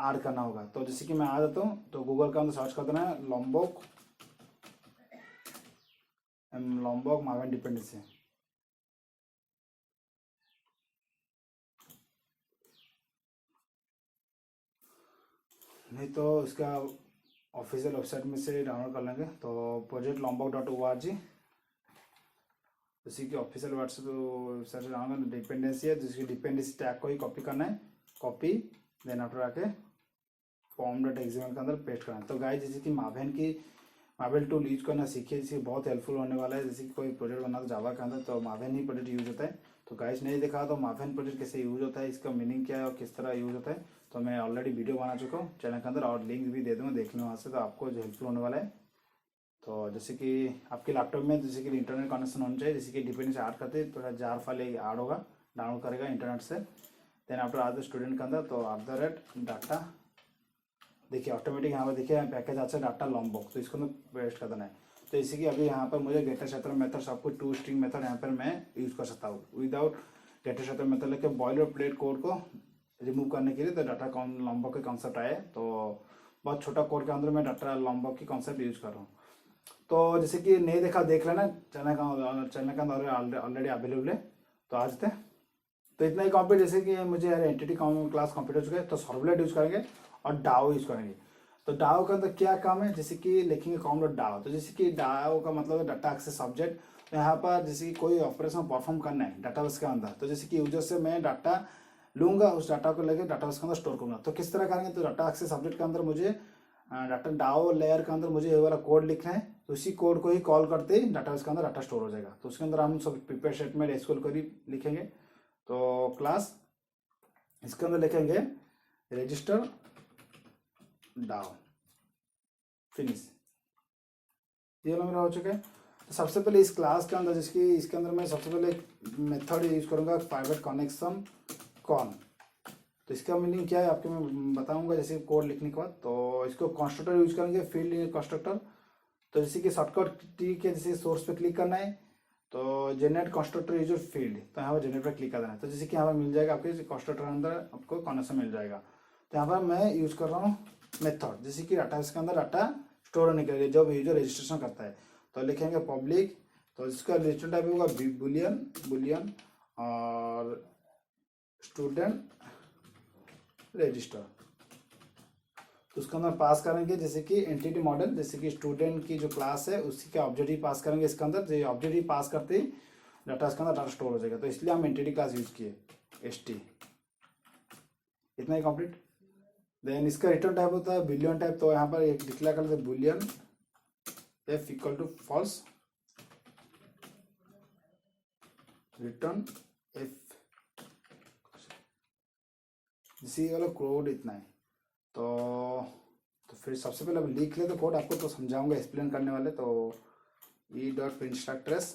Speaker 1: ऐड करना होगा। तो जैसे कि मैं आ जाता हूँ, तो गूगल का अंदर सर्च कर देना है लॉम्बॉक मावेन डिपेंडेंसी। नहीं तो इसका ऑफिशियल वेबसाइट में से डाउनलोड कर लेंगे। तो प्रोजेक्ट lombok.org, उसी की ऑफिशियल वेबसाइट से डाउनलोड डिपेंडेंसी है, जिसकी डिपेंडेंसी टैग को ही कॉपी करना है, कॉपी देन आफ्टर आके form.xml के अंदर पेस्ट करना है। तो गाइस जैसे कि मार्वल टूल यूज करना सीखिए, जिससे बहुत हेल्पफुल होने वाला है। जैसे कि कोई प्रोजेक्ट बना तो जावा के अंदर तो मार्वल ही प्रोजेक्ट यूज होता है। तो गाइस नहीं देखा तो मार्वल प्रोजेक्ट कैसे यूज होता है, इसका मीनिंग क्या है और किस तरह यूज होता है, तो मैं ऑलरेडी वीडियो बना चुका हूँ चैनल के अंदर, और लिंक भी दे दूँगा, देख लो वहाँ से, तो आपको हेल्पफुल होने वाला है। तो जैसे कि आपके लैपटॉप में जैसे कि इंटरनेट कनेक्शन होना चाहिए, जैसे कि डिपेंडेंसी ऐड करते हैं तो जार फाइल ऐड होगा, डाउनलोड करेगा इंटरनेट से। देन आफ्टर आज स्टूडेंट के अंदर तो @डाटा, देखिए ऑटोमेटिक यहाँ पर देखिए पैकेज आता है डाटा लॉम्बॉक, तो इसको मैं पेस्ट कर देना है। तो इसी की अभी यहाँ पर मुझे गेटर क्षेत्र मेथड सब कुछ 2 स्ट्रिंग मेथड यहाँ पर मैं यूज़ कर सकता हूँ विदाउट गेटर क्षेत्र मेथड लेके बॉयलर प्लेट कोड को रिमूव करने के लिए। तो डाटा लॉम्बॉक के कॉन्सेप्ट आए, तो बहुत छोटा कोड के अंदर मैं डाटा लॉम्बॉक की कॉन्सेप्ट यूज़ कर रहा हूँ। तो जैसे कि नहीं देखा देख लेना, चैनल का अंदर ऑलरेडी अवेलेबल है। तो आज थे तो इतना ही कॉम्प्लीट। जैसे कि मुझे यार एंटिटी क्लास कंप्लीट हो चुका है, तो सर्वलेट यूज करेंगे और डाओ यूज करेंगे। तो डाओ का अंदर क्या काम है, जैसे कि लिखेंगे com.dao। तो जैसे कि डाओ का मतलब है डाटा एक्सेस सब्जेक्ट। तो यहाँ पर जैसे कि कोई ऑपरेशन परफॉर्म करना है डाटाबेस के अंदर, तो जैसे कि यूजर से मैं डाटा लूंगा, उस डाटा को लेकर डाटाबेस के अंदर स्टोर करूंगा। तो किस तरह करेंगे, तो डाटा एक्सेस सब्जेक्ट के अंदर मुझे डाटा डाओ लेयर के अंदर मुझे ये वाला कोड लिखना है, तो उसी कोड को ही कॉल करते ही डाटाबेस के अंदर डाटा स्टोर हो जाएगा। तो उसके अंदर हम सब प्रिपेयर स्टेटमेंट एसक्यूएल क्वेरी लिखेंगे। तो क्लास इसके अंदर लिखेंगे रजिस्टर डाओ, फिनिश, ये वाला मेरा हो चुका है। तो सबसे पहले इस क्लास के अंदर इसके अंदर मैं सबसे पहले मेथड यूज करूंगा प्राइवेट कनेक्शन कॉन। तो इसका मीनिंग क्या है आपको मैं बताऊंगा जैसे कोड लिखने के बाद। तो इसको कंस्ट्रक्टर यूज करेंगे, फील्ड कंस्ट्रक्टर। तो जैसे कि शॉर्टकट टी के जैसे सोर्स पे क्लिक करना है, तो जनरेट कंस्ट्रक्टर यूजर फील्ड, तो यहाँ पर जनरेट पर क्लिक कर देना है। तो जैसे कि यहाँ पर मिल जाएगा आपके कंस्ट्रक्टर के अंदर आपको कनेक्शन मिल जाएगा। तो यहाँ पर मैं यूज कर रहा हूँ मेथड, जैसे कि डाटा के अंदर डाटा स्टोर होने के लिए जब यूजर रजिस्ट्रेशन करता है। तो लिखेंगे पब्लिक, तो इसका रजिस्टर टाइप होगा बुलियन और स्टूडेंट रजिस्टर। तो उसके अंदर पास करेंगे जैसे कि एंटिटी मॉडल, जैसे कि स्टूडेंट की जो क्लास है उसी का ऑब्जेक्टिव पास करेंगे इसके अंदर। जो ऑब्जेक्टिव पास करते ही डाटा इसके अंदर डाटा स्टोर हो जाएगा, तो इसलिए हम एंटिटी क्लास यूज किए st। इतना ही कंप्लीट। देन इसका रिटर्न टाइप होता है बुलियन टाइप। तो यहाँ पर एक डिक्लेयर कर लेते हैं boolean f equal to false, return f, इसी वाला कोड इतना है। तो फिर सबसे पहले अब लिख ले तो कोड आपको तो समझाऊंगा एक्सप्लेन करने वाले। तो e.print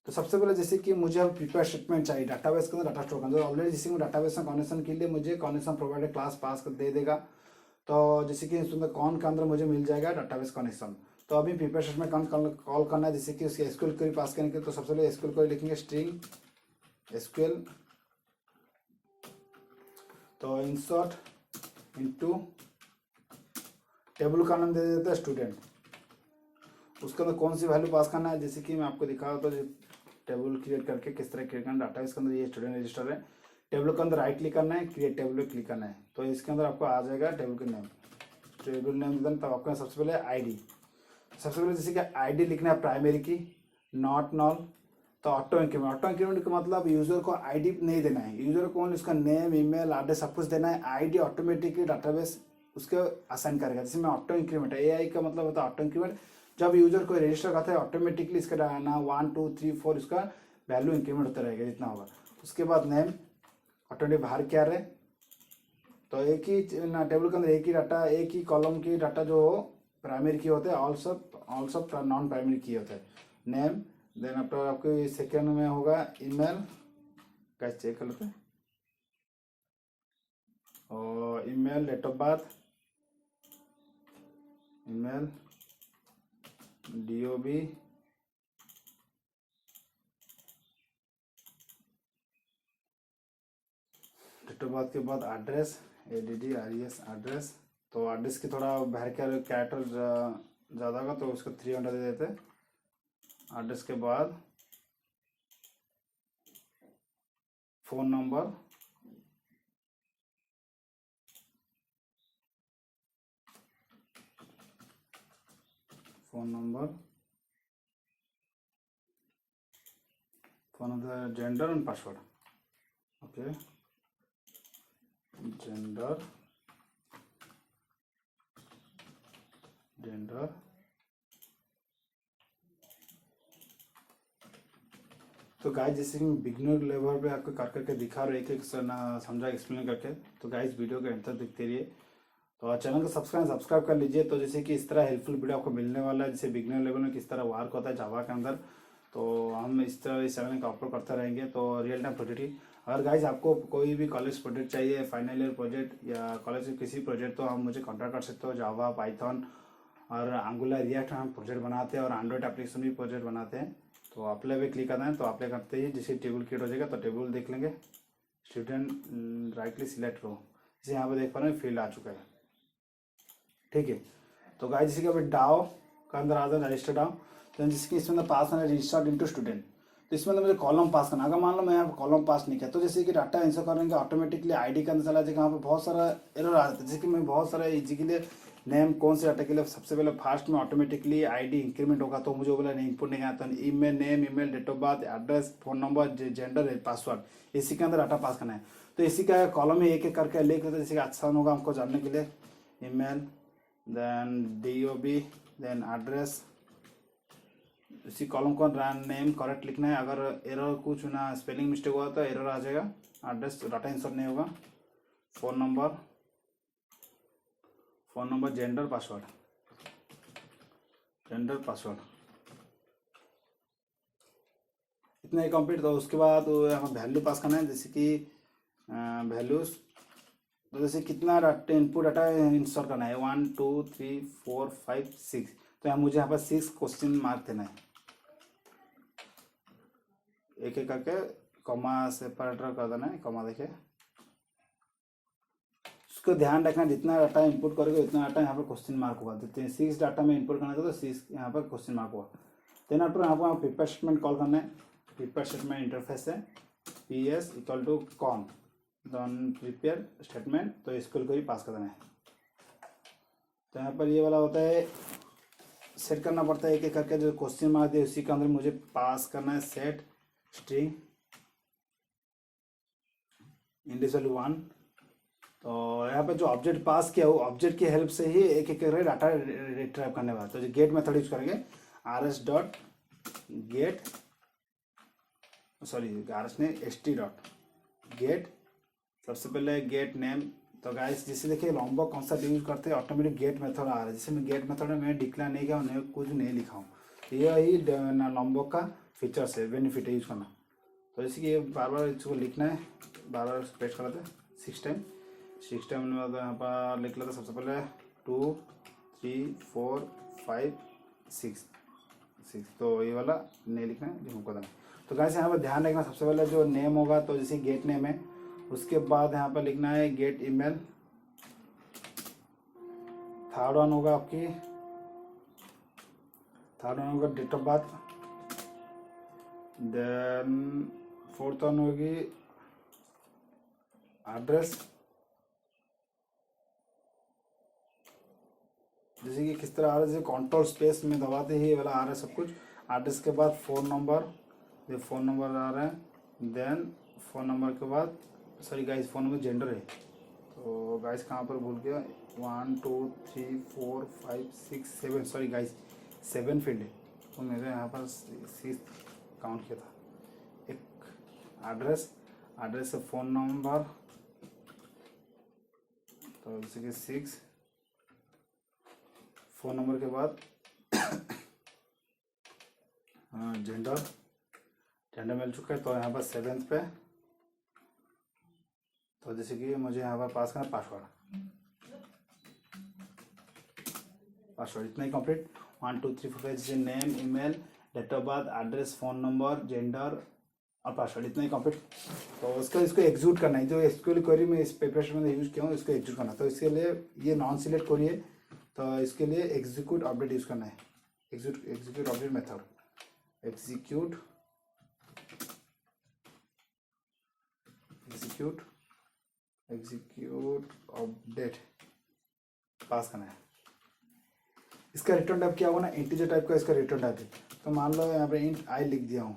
Speaker 1: तो सबसे पहले जैसे कि मुझे अब प्रिपेयर स्टेटमेंट चाहिए डाटाबेस के अंदर डाटा स्टोर करना। तो ऑलरेडी जैसे कि डाटाबेस में कनेक्शन के लिए मुझे कनेक्शन प्रोवाइडर क्लास पास कर दे देगा। तो जैसे कि इसके अंदर कौन के अंदर मुझे मिल जाएगा डाटाबेस कनेक्शन। तो अभी प्रिपेयर स्टेटमेंट कॉल करना है, जैसे कि उसके एसक्यूएल क्वेरी पास करने के। तो सबसे पहले एसक्यूएल क्वेरी लिखेंगे स्ट्रिंग एसक्यूएल, तो इंसर्ट इनटू टेबल का नाम दे देता है स्टूडेंट। उसके अंदर कौन सी वैल्यू पास करना है, जैसे कि मैं आपको दिखा तो टेबल क्रिएट करके किस तरह क्रिएट करना डाटा। इसके अंदर ये स्टूडेंट रजिस्टर है, टेबल के अंदर राइट क्लिक करना है, क्रिएट टेबल पे क्लिक करना है। तो इसके अंदर आपको आ जाएगा टेबल के नेम, टेबल नेम देना। तब आपको सबसे पहले आईडी, सबसे पहले जैसे कि आईडी लिखना है प्राइमरी की, नॉट नॉल। तो ऑटो इंक्रीमेंट का मतलब यूजर को आईडी नहीं देना है, यूजर को उसका नेम ईमेल एड्रेस सब कुछ देना है। आईडी ऑटोमेटिकली डाटाबेस उसके असाइन करेगा। जैसे मैं ऑटो इंक्रीमेंट, एआई का मतलब होता है ऑटो इंक्रीमेंट। जब यूजर को रजिस्टर करता है ऑटोमेटिकली इसका ना 1 2 3 4 इसका वैल्यू इंक्रीमेंट होता रहेगा जितना होगा। उसके बाद नेम ऑटोमेटिक बाहर क्या रहे, तो एक ही टेबल के अंदर एक ही डाटा, एक ही कॉलम की डाटा जो प्राइमरी की होते हैं, ऑल सब नॉन प्राइमरी की होते हैं। नेम देन आफ्टर आपको सेकेंड में होगा ईमेल, कैसे चेक कर लेते हैं, और email, date of birth, email, DOB, date of birth के बाद एड्रेस, ADDRES एड्रेस। तो एड्रेस की थोड़ा बाहर का कैरेक्टर ज़्यादा होगा तो उसको 300 दे देते हैं। एड्रेस के बाद phone number, phone number gender and password. Okay, gender तो गाइस जैसे कि बिगनर लेवल पे आपको कर करके दिखा रहा हूँ, एक एक समझा एक्सप्लेन करके. तो गाइस वीडियो के अंत तक देखते रहिए. तो चैनल को सब्सक्राइब कर लीजिए. तो जैसे कि इस तरह हेल्पफुल वीडियो आपको मिलने वाला है, जैसे बिगनर लेवल में किस तरह वर्क होता है जावा के अंदर. तो हम इस तरह इस चैनल का अपलोड करते रहेंगे. तो रियल टाइम प्रोजेक्ट ही, अगर गाइज आपको कोई भी कॉलेज प्रोजेक्ट चाहिए, फाइनल ईयर प्रोजेक्ट या कॉलेज के किसी प्रोजेक्ट, तो आप मुझे कॉन्टैक्ट कर सकते हो. जावा, पाइथन और एंगुलर, रिएक्ट हम प्रोजेक्ट बनाते हैं और एंड्रॉइड एप्लीकेशन भी प्रोजेक्ट बनाते हैं. तो अप्लाई पे क्लिक करना है. तो अप्लाई करते ही जैसे टेबल क्रिएट हो जाएगा, तो टेबल देख लेंगे. स्टूडेंट राइटली सिलेक्ट रो, जैसे यहाँ पे देख पा रहे हैं फील्ड आ चुका है. ठीक है. तो गाइस जैसे कि अभी डाओ का अंदर आ जाए रजिस्टर डाओ, तो जिसकी इसमें पास करना है रजिस्टर्ड इनटू स्टूडेंट. तो इसमें मुझे कॉलम पास करना. अगर मान लो मैं यहाँ पर कॉलम पास नहीं किया, तो जैसे कि डाटा आंसर करेंगे ऑटोमेटिकली आईडी के अंदर चला जाएगा. यहाँ पे बहुत सारा एरर आ जाता है. जैसे कि मैं बहुत सारा इजी के लिए नेम कौन से डाटा के लिए सबसे पहले फास्ट में ऑटोमेटिकली आईडी इंक्रीमेंट होगा, तो मुझे बोला नहीं इनपुट नहीं आता. Email name, email, date of birth, address, phone number, gender, password, इसी के अंदर डाटा पास करना है. तो इसी का कॉलम में एक एक करके लिख लेते हैं, जैसे आसान होगा हमको जानने के लिए. Email, then DOB, then address. इसी कॉलम को नेम करेक्ट लिखना है. अगर एरर कुछ ना स्पेलिंग मिस्टेक हुआ तो एरर आ जाएगा. एड्रेस डाटा इंसर्ट नहीं होगा. फोन नंबर, जेंडर, पासवर्ड, इतना ही कंप्लीट. तो उसके बाद यहाँ वैल्यू पास करना है, जैसे कि वैल्यूज. तो जैसे कितना डाटा इनपुट डाटा इंसर्ट करना है, 1 2 3 4 5 6. तो यहाँ मुझे यहाँ पर 6 क्वेश्चन मार्क देना है. एक एक करके कॉमा सेपरेटर कर देना है. कॉमा देखिए, उसको ध्यान रखना जितना डाटा इनपुट करोगे उतना डाटा यहाँ पर क्वेश्चन मार्क होगा. देते हैं 6 डाटा में इनपुट करना था, तो 6 यहाँ पर क्वेश्चन मार्क हुआ. देन आफ्टर यहाँ पर प्रिपेयर स्टेटमेंट कॉल करना है. प्रिपेयर स्टेटमेंट इंटरफेस है PS equal to con, then prepare statement. तो इसको ही पास कर देना है. तो यहाँ पर ये वाला होता है, सेट करना पड़ता है एक एक करके. जो क्वेश्चन मार्क दिए उसी के अंदर मुझे पास करना है. Set string individual 1. तो यहाँ पर जो ऑब्जेक्ट पास किया वो ऑब्जेक्ट की हेल्प से ही एक एक करके डाटा रिट्राइव करने वाला. तो जो गेट मेथड यूज करेंगे, RS dot gate, sorry RS ने ST डॉट गेट. सबसे पहले गेट नेम. तो गाइस जैसे देखिए लॉम्बो कॉन्सेप्ट यूज करते हैं, ऑटोमेटिक गेट मेथड आ रहा है. जैसे मैं गेट मेथड में मैंने डिक्लेयर नहीं किया हूँ, कुछ नहीं लिखा हूँ. यही लॉम्बो का फीचर्स है, बेनिफिट है यूज करना. तो जैसे कि ये बार बार इसको लिखना है, बार बार पेस्ट कर लेते हैं 6 टाइम. 6 टाइम में यहाँ पर लिख लेते हैं. सबसे पहले 2 3 4 5 6. तो ये वाला नहीं लिखना है, जो हमको देना है. तो गाइस यहाँ पर ध्यान रखना, सबसे पहले जो नेम होगा, तो जैसे गेट नेम है, उसके बाद यहाँ पर लिखना है गेट ईमेल. थर्ड वन होगा date of birth. Then fourth one होगी एड्रेस. जैसे कि किस तरह आ रहा है, जैसे कंट्रोल स्पेस में दबाते ही ये वाला आ रहा है सब कुछ. एड्रेस के बाद फोन नंबर, ये फोन नंबर आ रहा है. देन फोन नंबर के बाद, sorry guys phone number gender है. तो गाइस कहाँ पर भूल गया, 1 2 3 4 5 6 7, सॉरी गाइस 7 फील्ड है. तो मेरे यहाँ पर 6 काउंट किया था. एक एड्रेस से फ़ोन नंबर, तो जैसे कि 6, फ़ोन नंबर के बाद जेंडर मिल चुका है. तो यहाँ पर 7th पे, तो जैसे कि मुझे यहाँ पर पास करना पासवर्ड. इतना ही कंप्लीट. 1 2 3 4 5 जैसे name, email, date of birth, address, phone number, gender और पासवर्ड, इतना ही कंप्लीट. तो इसको एग्जीक्यूट करना है. जो एसक्यूएल क्वेरी में इस पेपर में यूज किया हूँ, इसको एग्जीक्यूट करना. तो इसके लिए ये नॉन सिलेक्ट क्वेरी है, तो इसके लिए एग्जीक्यूट अपडेट यूज करना है. Execute update method, execute update pass करना है. इसका रिटर्न टाइप क्या होगा ना, इंटीजर टाइप का इसका रिटर्न टाइप है। तो मान लो यहाँ पे इंट आई लिख दिया हूँ,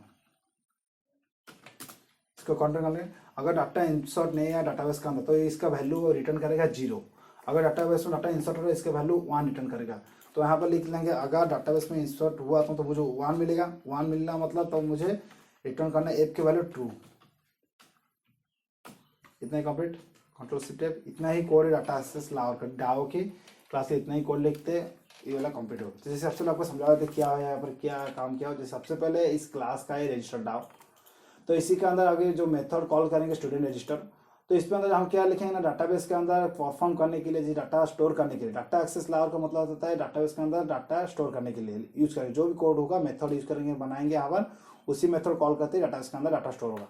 Speaker 1: इसको काउंटर कर लें। अगर डाटा इंसर्ट नहीं है डाटाबेस के अंदर तो इसका वैल्यू रिटर्न करेगा 0। अगर डाटाबेस में डाटा इंसर्ट हो रहा है इसका वैल्यू 1 रिटर्न करेगा। तो यहाँ पर लिख लेंगे अगर डाटाबेस में इंसर्ट हुआ तो मुझे 1 मिलेगा। 1 मिलना मतलब तो मुझे रिटर्न करना है एफ के वैल्यू ट्रू। इतना ही कंप्लीट, कंट्रोल शिफ्ट एफ, इतना ही कोड डाटा एक्सेस डाओ की क्लास से इतना ही कोड लिखते ये वाला कंप्लीट हो। तो जैसे सबसे पहले आपको समझा देते क्या है यहाँ पर क्या काम किया हो। जैसे सबसे पहले इस क्लास का है रजिस्टर डाओ, तो इसी के अंदर आगे जो मेथड कॉल करेंगे स्टूडेंट रजिस्टर, तो इसके अंदर हम क्या लिखेंगे ना, डाटाबेस के अंदर परफॉर्म करने के लिए जी डाटा स्टोर करने के लिए, डाटा एक्सेस लावर का मतलब होता है डाटाबेस के अंदर डाटा स्टोर करने के लिए यूज करेंगे। जो भी कोड होगा मेथड यूज करेंगे बनाएंगे यहाँ पर, उसी मेथड कॉल करते ही डाटाबेस के अंदर डाटा स्टोर होगा।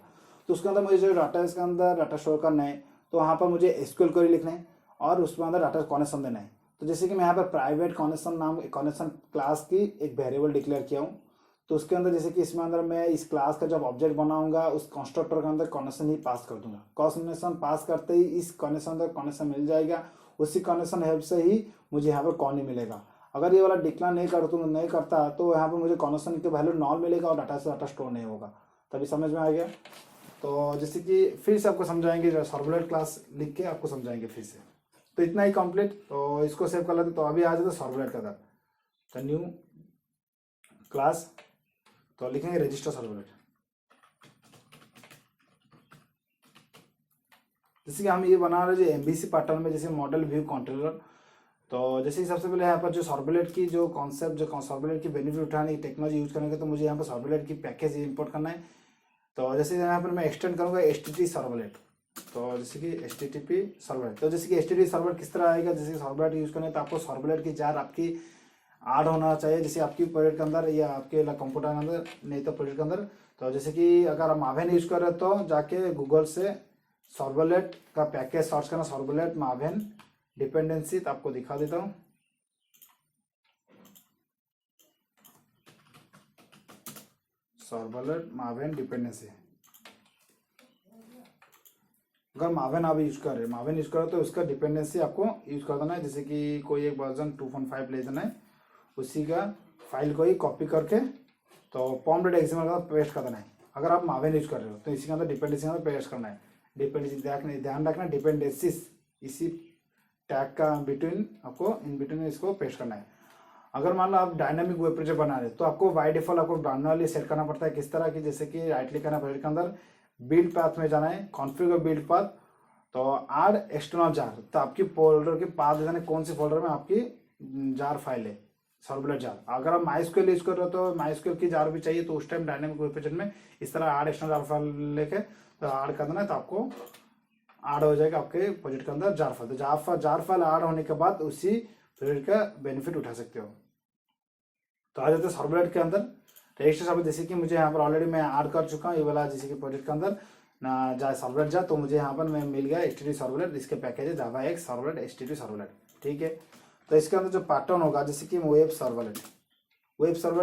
Speaker 1: तो उसके अंदर मुझे जो डाटाबेस के अंदर डाटा स्टोर करना है तो वहाँ पर मुझे एसक्यूएल क्वेरी लिखना है और उसके अंदर डाटा कनेक्शन देना है। तो जैसे कि मैं यहाँ पर प्राइवेट कनेक्शन नाम कनेक्शन क्लास की एक वेरिएबल डिक्लेयर किया हूँ, तो उसके अंदर जैसे कि इसमें अंदर मैं इस क्लास का जब ऑब्जेक्ट बनाऊंगा उस कंस्ट्रक्टर के अंदर कनेक्शन ही पास कर दूंगा। कनेक्शन पास करते ही इस कनेक्शन अंदर कनेक्शन मिल जाएगा, उसी कनेक्शन हेल्प से ही मुझे यहाँ पर कॉन ही मिलेगा। अगर ये वाला डिक्लेयर नहीं करता तो यहाँ पर मुझे कनेक्शन के वैल्यू नॉन मिलेगा और डाटा से डाटा स्टोर नहीं होगा। तभी समझ में आ गया। तो जैसे कि फिर से आपको समझाएंगे, जो सर्वलेट क्लास लिख के आपको समझाएंगे फिर से। तो इतना ही कंप्लीट, तो इसको सेव कर लेते। तो अभी आ जाते सर्वलेट का अंदर, तो न्यू क्लास, तो लिखेंगे रजिस्टर सर्वलेट। जैसे कि हम ये बना रहे हैं जो एमबीसी पैटर्न में, जैसे मॉडल व्यू कंट्रोलर। तो जैसे सबसे पहले यहाँ पर जो सर्वलेट की जो कॉन्सेप्ट, जो सर्वलेट की बेनिफिट उठाने की टेक्नोलॉजी यूज करेंगे, तो मुझे यहाँ पर सर्वलेट की पैकेज इंपोर्ट करना है। तो जैसे यहाँ पर मैं एक्सटेंड करूँगा HTTP सर्वलेट। तो जैसे कि HTTP सर्वलेट, तो जैसे कि HTTP सर्वलेट किस तरह आएगा, जैसे सर्वलेट यूज करना है तो आपको सर्वलेट की जार आपकी ऐड होना चाहिए, जैसे आपकी प्रोजेक्ट के अंदर या आपके कंप्यूटर के अंदर, नहीं तो प्रोजेक्ट के अंदर। तो जैसे कि अगर हम मावेन यूज कर रहे हैं तो जाके गूगल से सर्वलेट का पैकेज सर्च करना, सर्वलेट मावेन डिपेंडेंसी। तो आपको दिखा देता हूँ, सर्वलेट मावेन डिपेंडेंसी। अगर मावेन आप यूज कर रहे हो तो उसका डिपेंडेंसी आपको यूज कर देना है। जैसे कि कोई एक वर्जन 2.5 ले देना है, उसी का फाइल को ही कॉपी करके तो pom.xml का पेस्ट कर देना है। अगर आप मावेन यूज कर रहे हो तो इसी के अंदर डिपेंडेंसी में पेस्ट करना है। डिपेंडेंसी ध्यान रखना, डिपेंडेंसीज इसी टैग का बिटवीन आपको इन बिटवीन इसको पेस्ट करना है। अगर मान लो आप डायनामिक वेब पेज बना रहे तो आपको बाय डिफॉल्ट आपको मैनुअली सेट करना पड़ता है। किस तरह की, जैसे कि राइट क्लिक करना प्रोजेक्ट के अंदर, बिल्ड पाथ में जाना है, कॉन्फ़िगर बिल्ड पाथ, तो ऐड एक्सटर्नल जार। तो आपकी फोल्डर के पाथ देना है, कौन सी फोल्डर में आपकी जार फाइल है, सर्वलेट जार। अगर आप MySQL यूज कर रहे हो तो MySQL की जार भी चाहिए, तो उस टाइम डायनामिक वेब पेज में इस तरह ऐड एक्सटर्नल जार फाइल लेके तो ऐड कर देना है, तो आपको ऐड हो जाएगा आपके प्रोजेक्ट के अंदर जार फाइल। तो जार फाइल ऐड होने के बाद उसी प्रोजेक्ट का बेनिफिट उठा सकते हो। तो आ जाते हैं सर्वलेट के अंदर रजिस्टर सर्वलेट। जैसे कि मुझे यहाँ पर ऑलरेडी मैं ऐड कर चुका हूँ ये वाला, जैसे कि प्रोजेक्ट के अंदर ना जाए सर्वलेट जा, तो मुझे यहाँ पर मैं मिल गया HTTP सर्वलेट। इसके पैकेज है जावा एक्स सर्वलेट HTTP सर्वलेट, ठीक है। तो इसके अंदर जो पैटर्न होगा, जैसे कि वेब सर्वलेट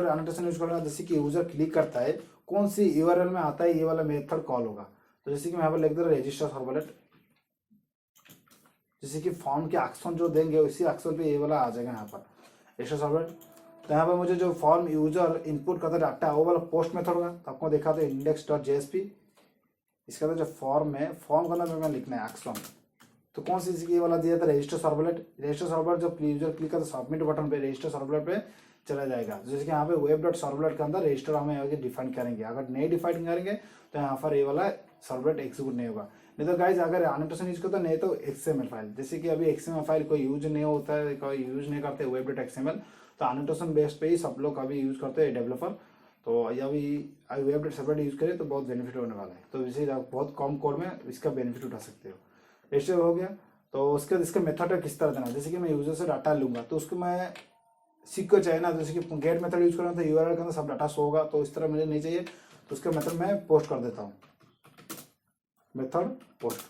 Speaker 1: एनोटेशन यूज करूँगा। जैसे कि यूजर क्लिक करता है कौन सी URL में आता है, ये वाला मेथड कॉल होगा। तो जैसे कि मैं यहाँ पर लिख दे रहा रजिस्टर सर्वलेट, जैसे कि फॉर्म के एक्शन जो देंगे उसी एक्शन पे ये वाला आ जाएगा यहाँ पर रजिस्टर सर्वलेट। तो यहाँ पर मुझे जो फॉर्म यूजर इनपुट करता डाटा है वो वाला पोस्ट मेथड होगा। तो आपको देखा तो index.jsp, इसके अंदर जो फॉर्म है, फॉर्म के अंदर में लिखना है एक्शन। तो कौन सी ये वाला दिया था रजिस्टर सर्वलेट जब यूजर क्लिक करता सबमिट बटन पे रजिस्टर सर्वलेट पे चला जाएगा। जैसे कि यहाँ पे web.सर्वलेट के अंदर रजिस्टर हम आगे डिफाइन करेंगे। अगर नहीं डिफाइन करेंगे तो यहाँ पर ये वाला सर्वलेट एग्जीक्यूट नहीं होगा। नहीं तो गाइज अगर एनोटेशन यूज करते नहीं तो XML फाइल, जैसे कि अभी XML फाइल कोई यूज नहीं होता है, कोई यूज नहीं करते web.xml, तो एनोटेशन बेस पे ही सब लोग अभी यूज करते हैं डेवलपर। तो अभी web.सर्वलेट यूज करें तो बहुत बेनिफिट होने वाला है। तो इसे आप बहुत कम कोड में इसका बेनिफिट उठा सकते हो। रजिस्टर हो गया, तो उसके इसका मेथड किस तरह देना, जैसे कि मैं यूजर से डाटा लूंगा तो उसको मैं सिक्योर चाहिए ना, जैसे कि गेट मेथड यूज करूँगा तो URL के अंदर सब डाटा शो होगा, तो इस तरह मुझे नहीं चाहिए। तो उसका मेथड मैं पोस्ट कर देता हूँ, मेथड पोस्ट।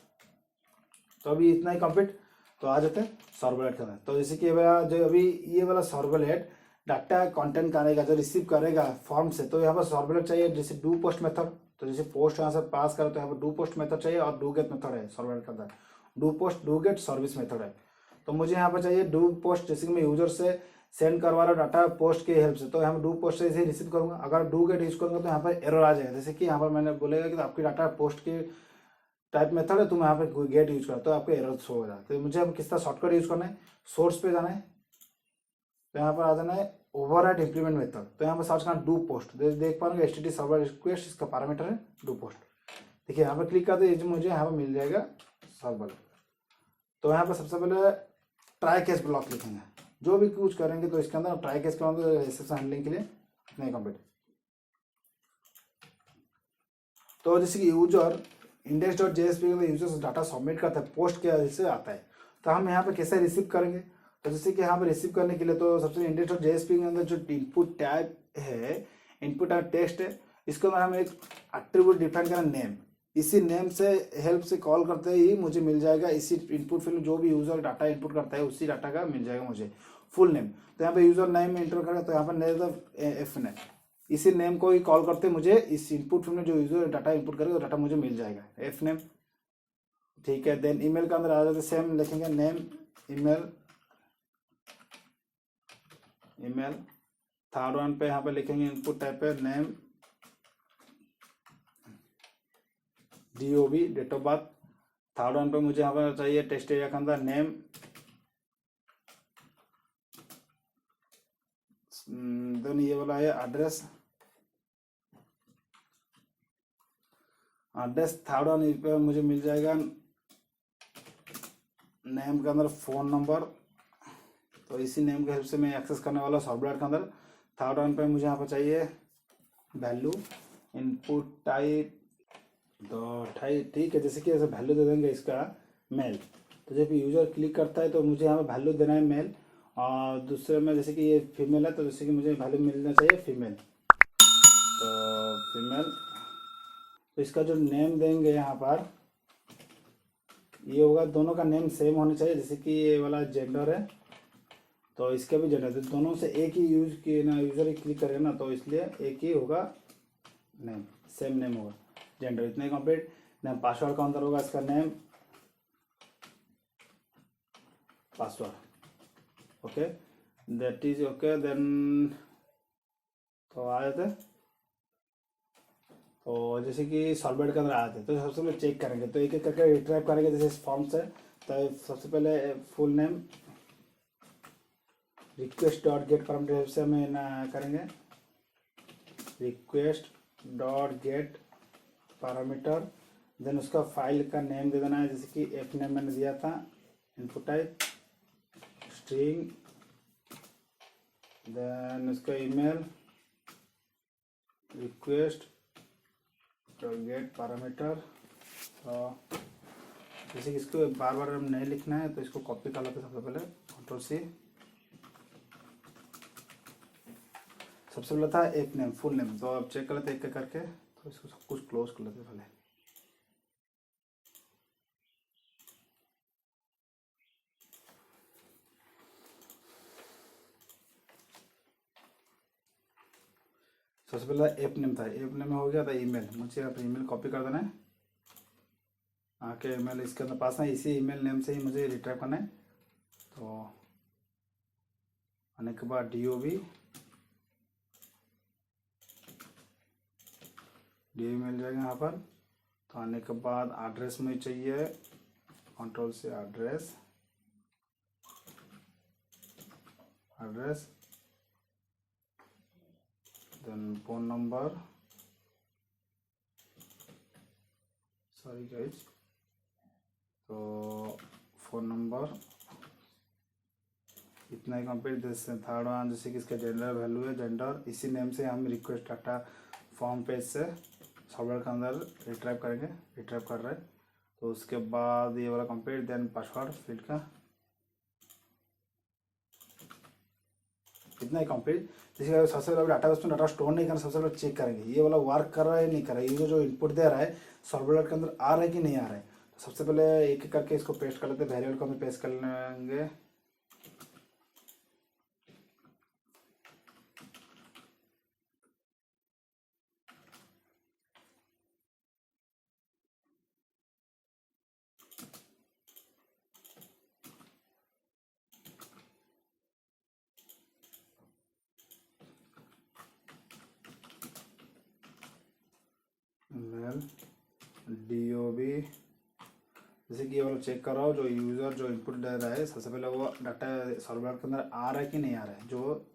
Speaker 1: तो अभी इतना ही कंप्लीट। तो आ जाते हैं सर्वलेट के अंदर। तो जैसे कि जो अभी ये वाला सर्वलेट डाटा कंटेंट करेगा, जो रिसीव करेगा फॉर्म से, तो यहाँ पर सर्वलेट चाहिए जैसे डू पोस्ट मेथड। तो जैसे पोस्ट यहाँ से पास करो तो यहाँ पर डू पोस्ट मेथड चाहिए और डू गेट मेथड है सर्वलेट के अंदर। Do post do get service method है। तो मुझे यहाँ पर चाहिए डू पोस्ट, जैसे कि मैं यूजर से सेंड करवा रहा डाटा पोस्ट की हेल्प से, तो यहाँ पर डू पोस्ट से इसे रिसीव करूंगा। अगर डू गेट यूज करूंगा तो यहाँ पर एरर आ जाएगा, जैसे कि यहाँ पर मैंने बोलेगा कि आपकी डाटा पोस्ट की टाइप मेथड है, तुम यहाँ पे गेट यूज करो तो आपको एरर शो हो जाता है। तो मुझे अब किस तरह शॉर्टकट यूज करना है, सोर्स पे जाना है, तो यहाँ पर आ जाना है ओवरराइड इंप्लीमेंट मेथड, तो यहाँ पर सर्च करना डू पोस्ट, देख पाओगे HTTP सर्वर रिक्वेस्ट, इसका पैरामीटर है डू पोस्ट। देखिए यहाँ पर क्लिक करते ही मुझे यहाँ पर मिल जाएगा सर्वर। तो यहाँ पर सबसे पहले ट्राई केस ब्लॉक लिखेंगे, जो भी कुछ करेंगे तो इसके अंदर ट्राई केस करेंगे रिसेप्शन हैंडलिंग के लिए नहीं कंप्लीट। तो जैसे कि यूजर index.jsp में यूजर डाटा सबमिट करता है पोस्ट के वजह से आता है, तो हम यहाँ पे कैसे रिसीव करेंगे, तो जैसे कि यहाँ पे रिसीव करने के लिए तो सबसे index.jsp के अंदर जो इनपुट टैग है, इनपुट टैग टेक्स्ट है, इसके अंदर हम एक एट्रीब्यूट डिफाइन करें नेम, इसी नेम से हेल्प से कॉल करते ही मुझे मिल जाएगा इसी इनपुट फील्ड जो भी यूजर डाटा इनपुट करता है उसी डाटा का मिल जाएगा मुझे फुल नेम। तो यहाँ पे यूजर नेम इंटर करेगा तो यहाँ पर एफ नेम, इसी नेम को ही कॉल करते मुझे इस इनपुट फील्ड में जो यूजर डाटा इनपुट करेगा डाटा मुझे मिल जाएगा एफ नेम। ठीक है, देन ईमेल के अंदर आ जाते सेम लिखेंगे name email, email third one पे यहाँ पे लिखेंगे इनपुट टाइप है name DOB date of birth, third one पे मुझे यहाँ पर चाहिए टेस्ट एरिया के अंदर नेम, देन ये वाला है एड्रेस, एड्रेस थर्ड वन पे मुझे मिल जाएगा नेम के अंदर फ़ोन नंबर, तो इसी नेम के हेल्प से मैं एक्सेस करने वाला सर्वर के अंदर। थर्ड वन पे मुझे यहाँ पर चाहिए वैल्यू, इनपुट टाइप, तो ठीक है, जैसे कि ऐसे वैल्यू दे देंगे इसका मेल, तो जब यूज़र क्लिक करता है तो मुझे यहाँ पे वैल्यू देना है मेल, और दूसरे में जैसे कि ये फीमेल है तो जैसे कि मुझे वैल्यू मिलना चाहिए फीमेल, तो फीमेल। तो इसका जो नेम देंगे यहाँ पर ये होगा, दोनों का नेम सेम होना चाहिए, जैसे कि ये वाला जेंडर है तो इसका भी जेंडर, तो दोनों से एक ही यूज किए ना, यूज़र ही क्लिक करेगा ना तो इसलिए एक ही होगा नेम, सेम नेम होगा, जेंडर इतना ही कंप्लीट। देन पासवर्ड का अंदर होगा इसका name password, okay that is okay. Then तो आ जाते, तो जैसे कि सॉल्वेट के अंदर आ जाते तो सबसे पहले चेक करेंगे, तो एक एक करके रिट्राइव करेंगे जैसे फॉर्म से। तो सबसे पहले full name request dot get parameter से हमें ना करेंगे, request dot get parameter, then उसका फाइल का नेम दे देना है, जैसे कि एफ नेम मैंने दिया था, इनपुट टाइप स्ट्रिंग, देन उसका email request dot get parameter. तो जैसे कि इसको बार बार नहीं लिखना है तो इसको कॉपी कर लेते सबसे पहले Ctrl+C, सबसे पहले था एक नेम फुल नेम, तो अब चेक कर लेते एक एक करके, तो इसको सब कुछ क्लोज कर लेते पहले। सबसे पहले एप नेम था, एप नेम में हो गया था ईमेल, मुझे यहाँ पर ईमेल कॉपी कर देना है, आके ईमेल इसके अंदर पास है, इसी ईमेल नेम से ही मुझे रिट्राइव करना है। तो आने के बाद DOB मिल जाएगा यहाँ पर। तो आने के बाद एड्रेस में चाहिए Ctrl+C address, address then phone number, sorry guys, तो फोन नंबर इतना ही कंप्लीट। जैसे थर्ड वन जैसे कि इसका जेंडर वैल्यू है जेंडर, इसी नेम से हम रिक्वेस्ट डाटा फॉर्म पेज से सॉफ्टवेयर के अंदर रिट्राइव करेंगे, रिट्राइव कर रहे हैं। तो उसके बाद ये वाला कंप्लीट, देन पासवर्ड फील्ड का इतना ही कंप्लीट। जैसे सबसे पहले डाटा में डाटा स्टोर नहीं करना, सबसे पहले चेक करेंगे ये वाला वर्क कर रहा है नहीं कर रहा है, ये जो इनपुट दे रहा है सॉफ्टवेयर के अंदर आ रहा है कि नहीं आ रहा है। तो सबसे पहले एक एक करके इसको पेस्ट कर लेते हैं, वेरिएबल को हम पेस्ट कर लेंगे। DOB, जैसे कि ये वाला चेक कर रहा हो जो यूज़र जो इनपुट दे रहा है, सबसे पहले वो डाटा सर्वर के अंदर आ रहा है कि नहीं आ रहा है, जो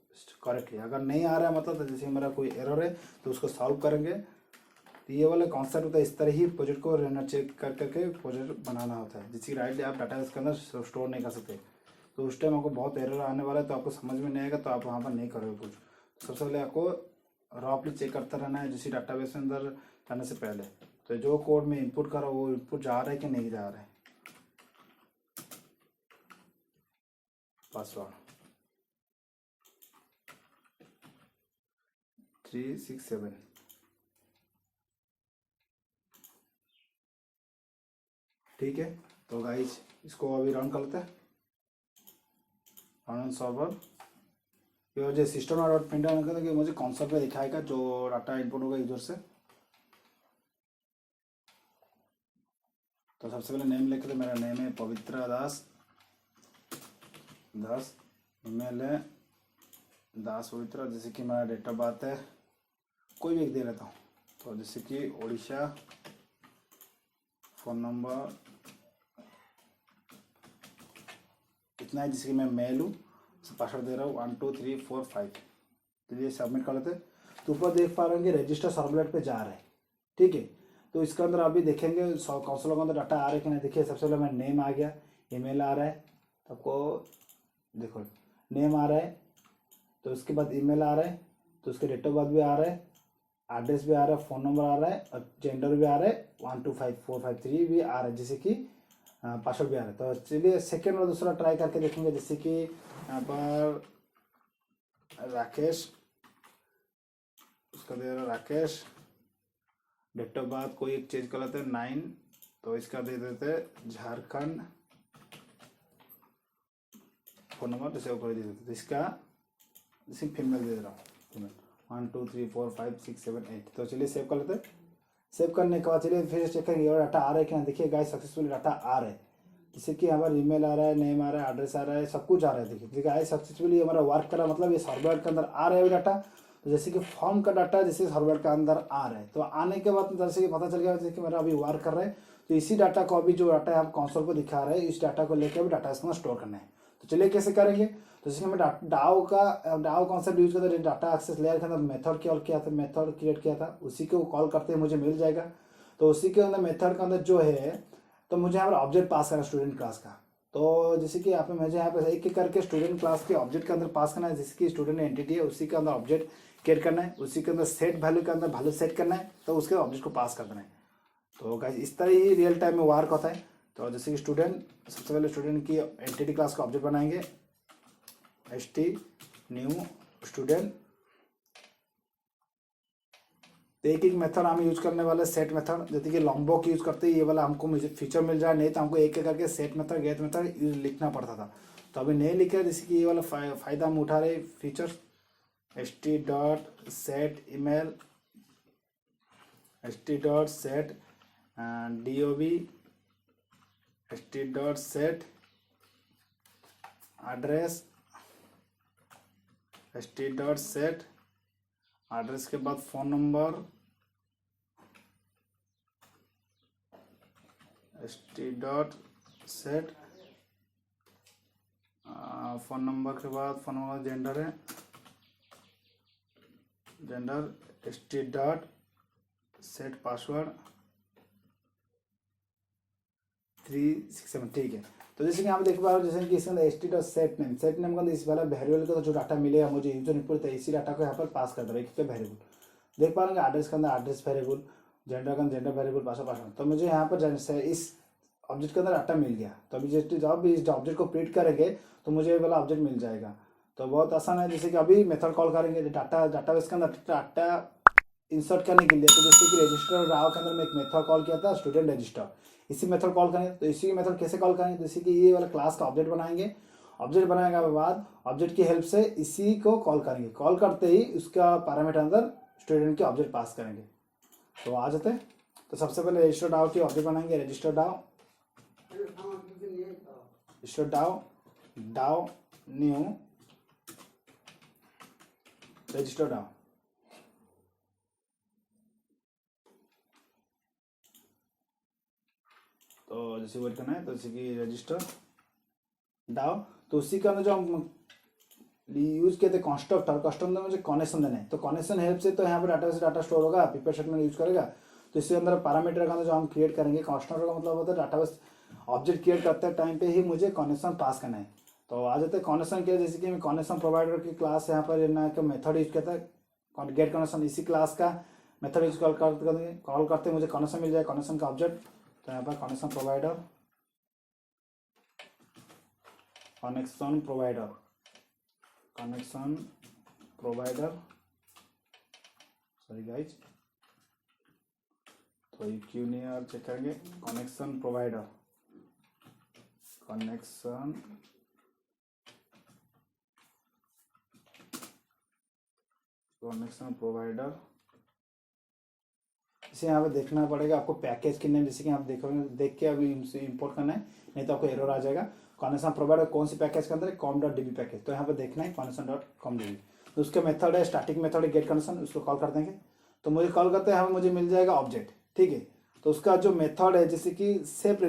Speaker 1: करेक्ट है। अगर नहीं आ रहा है मतलब तो जैसे मेरा कोई एरर है तो उसको सॉल्व करेंगे। तो ये वाला कॉन्सेप्ट होता है, इस तरह ही प्रोजेक्ट को रहना चेक कर करके प्रोजेक्ट बनाना होता है, जिसकी राइट आप डाटा इसके अंदर स्टोर नहीं कर सकते। तो उस टाइम आपको बहुत एरर आने वाला है, तो आपको समझ में नहीं आएगा, तो आप वहाँ पर नहीं करोगे कुछ। तो सबसे पहले आपको रॉपली चेक करता रहना है जिस डाटाबेस के अंदर जाने से पहले। तो जो कोड में इनपुट करो वो इनपुट जा रहा है कि नहीं जा रहा है। पासवर्ड 367, ठीक है। तो गाइस इसको अभी रन कर लेते हैं, रन सर्वर। ये जो सिस्टम डॉट प्रिंट कि मुझे कॉन्सेप्ट पे दिखाएगा जो डाटा इनपुट होगा यूजर से। तो सबसे पहले नेम लिख, तो मेरा नेम है पवित्र दास, ईमेल है दास पवित्र, जैसे कि मेरा डेट ऑफ बर्थ है, कोई भी एक दे लेता हूँ। तो जैसे कि उड़ीसा, फ़ोन नंबर इतना है, जैसे कि मैं मेल हूँ, पासवर्ड दे रहा हूँ 1 2 3 4 5। तो ये सबमिट कर लेते हैं। तो ऊपर देख पा रहे हैं रजिस्टर सर्वलेट पे जा रहा है, ठीक है। तो इसके अंदर अभी देखेंगे कंसोल के अंदर डाटा आ रहा है कि नहीं। देखिए सबसे पहले मेरा नेम आ गया, ईमेल आ रहा है, तो आपको देखो नेम आ रहा है, तो उसके बाद ईमेल आ रहा है, तो उसके डेट ऑफ बर्थ भी आ रहा है, एड्रेस भी आ रहा है, फ़ोन नंबर आ रहा है, और जेंडर भी आ रहा है, 1 2 5 4 5 3 भी आ रहा है, जैसे कि पासवर्ड भी आ रहा है। तो चलिए सेकेंड और दूसरा ट्राई करके देखेंगे। जैसे कि यहाँ पर राकेश, उसका दे रहा राकेश, डेट ऑफ बर्थ कोई एक चेंज कर लेते हैं 9, तो इसका दे देते हैं झारखंड, फ़ोन नंबर जैसे वो कर दे देते। तो इसका जैसे फीमेल दे रहा हूँ, फीमेल 1 2 3 4 5 6 7 8। तो चलिए सेव कर लेते हैं। सेव करने के बाद चलिए फिर चेक करेंगे और डाटा आ रहा है कि नहीं। देखिए गाइस सक्सेसफुल डाटा आ रहा है, जैसे कि हमारा ईमेल आ रहा है, नेम आ रहा है, एड्रेस आ रहा है, सब कुछ आ रहा है। देखिए गाइस सक्सेसफुली हमारा वर्क कर रहा है, मतलब ये सर्वर के अंदर आ रहा है डाटा। तो जैसे कि फॉर्म का डाटा जैसे सर्वर के अंदर आ रहा है, तो आने के बाद जैसे कि पता चल गया जैसे कि मेरा अभी वर्क कर रहा है। तो इसी डाटा को अभी जो डाटा आप कंसोल पर दिखा रहे हैं, इस डाटा को लेकर अभी डाटा इसके अंदर स्टोर करना है। तो चलिए कैसे करेंगे। तो जैसे मैं डाओ कॉन्सेप्ट यूज करता, डाटा एक्सेस लेयर के अंदर मेथड मेथड क्रिएट किया था, उसी को कॉल करते हैं मुझे मिल जाएगा। तो उसी के अंदर मेथड के अंदर जो है, तो मुझे यहाँ पर ऑब्जेक्ट पास करना स्टूडेंट क्लास का। तो जैसे कि यहाँ पे मुझे यहाँ पे एक एक करके स्टूडेंट क्लास के ऑब्जेक्ट के अंदर पास करना है, जैसे कि स्टूडेंट एंटिटी है उसी के अंदर ऑब्जेक्ट क्रिएट करना है, उसी के अंदर सेट वैल्यू के अंदर वैल्यू सेट करना है, तो उसके ऑब्जेक्ट को पास कर देना है। तो गाइस इस तरह ही रियल टाइम में वर्क होता है। तो जैसे कि स्टूडेंट, सबसे पहले स्टूडेंट की एंटिटी क्लास का ऑब्जेक्ट बनाएंगे, st न्यू स्टूडेंट। एक एक मेथड हम यूज करने वाले सेट मेथड, जैसे कि लॉन्गबॉक्स यूज करते हैं, ये वाला हमको मुझे फीचर मिल जाए, नहीं तो हमको एक एक करके set method get method use लिखना पड़ता था। तो अभी नहीं लिखा, जैसे कि ये वाला फायदा हम उठा रहे feature, st dot set email, st dot set dob, st dot set address, st dot set address के बाद phone number, st dot set phone number के बाद फ़ोन नंबर, जेंडर है gender, st dot set password 367, ठीक है। तो जैसे कि आप देख पा रहे हो, जैसे कि इसके अंदर st डॉट सेट नेम का इस वाला वेरिएबल का जो डाटा मिलेगा मुझे यूजर इनपुट है, इसी डाटा को यहाँ पर पास कर दे रहा है, एक वेरिएबल देख पा रहे हैं। एड्रेस के अंदर एड्रेस वेरिएबल, जेंडर का जेंडर वेरिएबल, पासवर्ड। तो मुझे यहाँ पर इस ऑब्जेक्ट के अंदर डाटा मिल गया। तो अभी जब भी इस ऑब्जेक्ट को प्रिंट करेंगे तो मुझे ये वाला ऑब्जेक्ट मिल जाएगा। तो बहुत आसान है। जैसे कि अभी मेथड कॉल करेंगे डाटाबेस के अंदर डाटा इंसर्ट करने के लिए, तो जैसे कि रजिस्टर डाओ के अंदर मैं एक मेथड कॉल किया था स्टूडेंट रजिस्टर, इसी मेथड कॉल करेंगे। तो इसी मेथड कैसे कॉल करेंगे, जैसे कि ये वाला क्लास का ऑब्जेक्ट बनाएंगे, ऑब्जेक्ट बनाने के बाद ऑब्जेक्ट की हेल्प से इसी को कॉल करेंगे, कॉल करते ही उसका पैरामीटर अंदर स्टूडेंट के ऑब्जेक्ट पास करेंगे। तो आ जाते हैं। तो सबसे पहले रजिस्टर डाओ की ऑब्जेक्ट बनाएंगे, register DAO new register DAO. तो जैसे वेट करना है तो जैसे कि रजिस्टर डाउ, तो उसी का जो हम यूज किए थे कंस्ट्रक्टर में मुझे कनेक्शन देना है, तो कनेक्शन हेल्प से तो यहाँ पर डाटा से डाटा स्टोर होगा, प्रिपेयर स्टेटमेंट यूज करेगा। तो इसके अंदर पैरामीटर का जो हम क्रिएट करेंगे, कंस्ट्रक्टर का मतलब होता है डाटाबेस ऑब्जेक्ट क्रिएट करते टाइम पे ही मुझे कनेक्शन पास करना है। तो आ जाते हैं कनेक्शन के, जैसे कि मैं कनेक्शन प्रोवाइडर की क्लास यहाँ पर मेथड यूज करता है गेट कनेक्शन, इसी क्लास का मेथड यूज कॉल करते मुझे कनेक्शन मिल जाए, कनेक्शन का ऑब्जेक्ट। तो यहाँ पर कनेक्शन प्रोवाइडर सॉरी गाइज, तो ये क्यों नहीं यार चेक करेंगे, कनेक्शन प्रोवाइडर इसे यहाँ पे देखना पड़ेगा आपको पैकेज कितने, जैसे कि आप देखोगे देख के अभी इंपोर्ट करना है, नहीं तो आपको एरर आ जाएगा। कनेक्शन प्रोवाइडर कौन सी पैकेज के अंदर है, com.db पैकेज, तो यहाँ पे देखना है connection.com.db। तो उसका मेथड है स्टैटिक मेथड है गेट कनेक्शन, उसको कॉल कर देंगे तो मुझे कॉल करते हैं, मुझे मिल जाएगा ऑब्जेक्ट, ठीक है। तो उसका जो मेथड है जैसे कि सेफ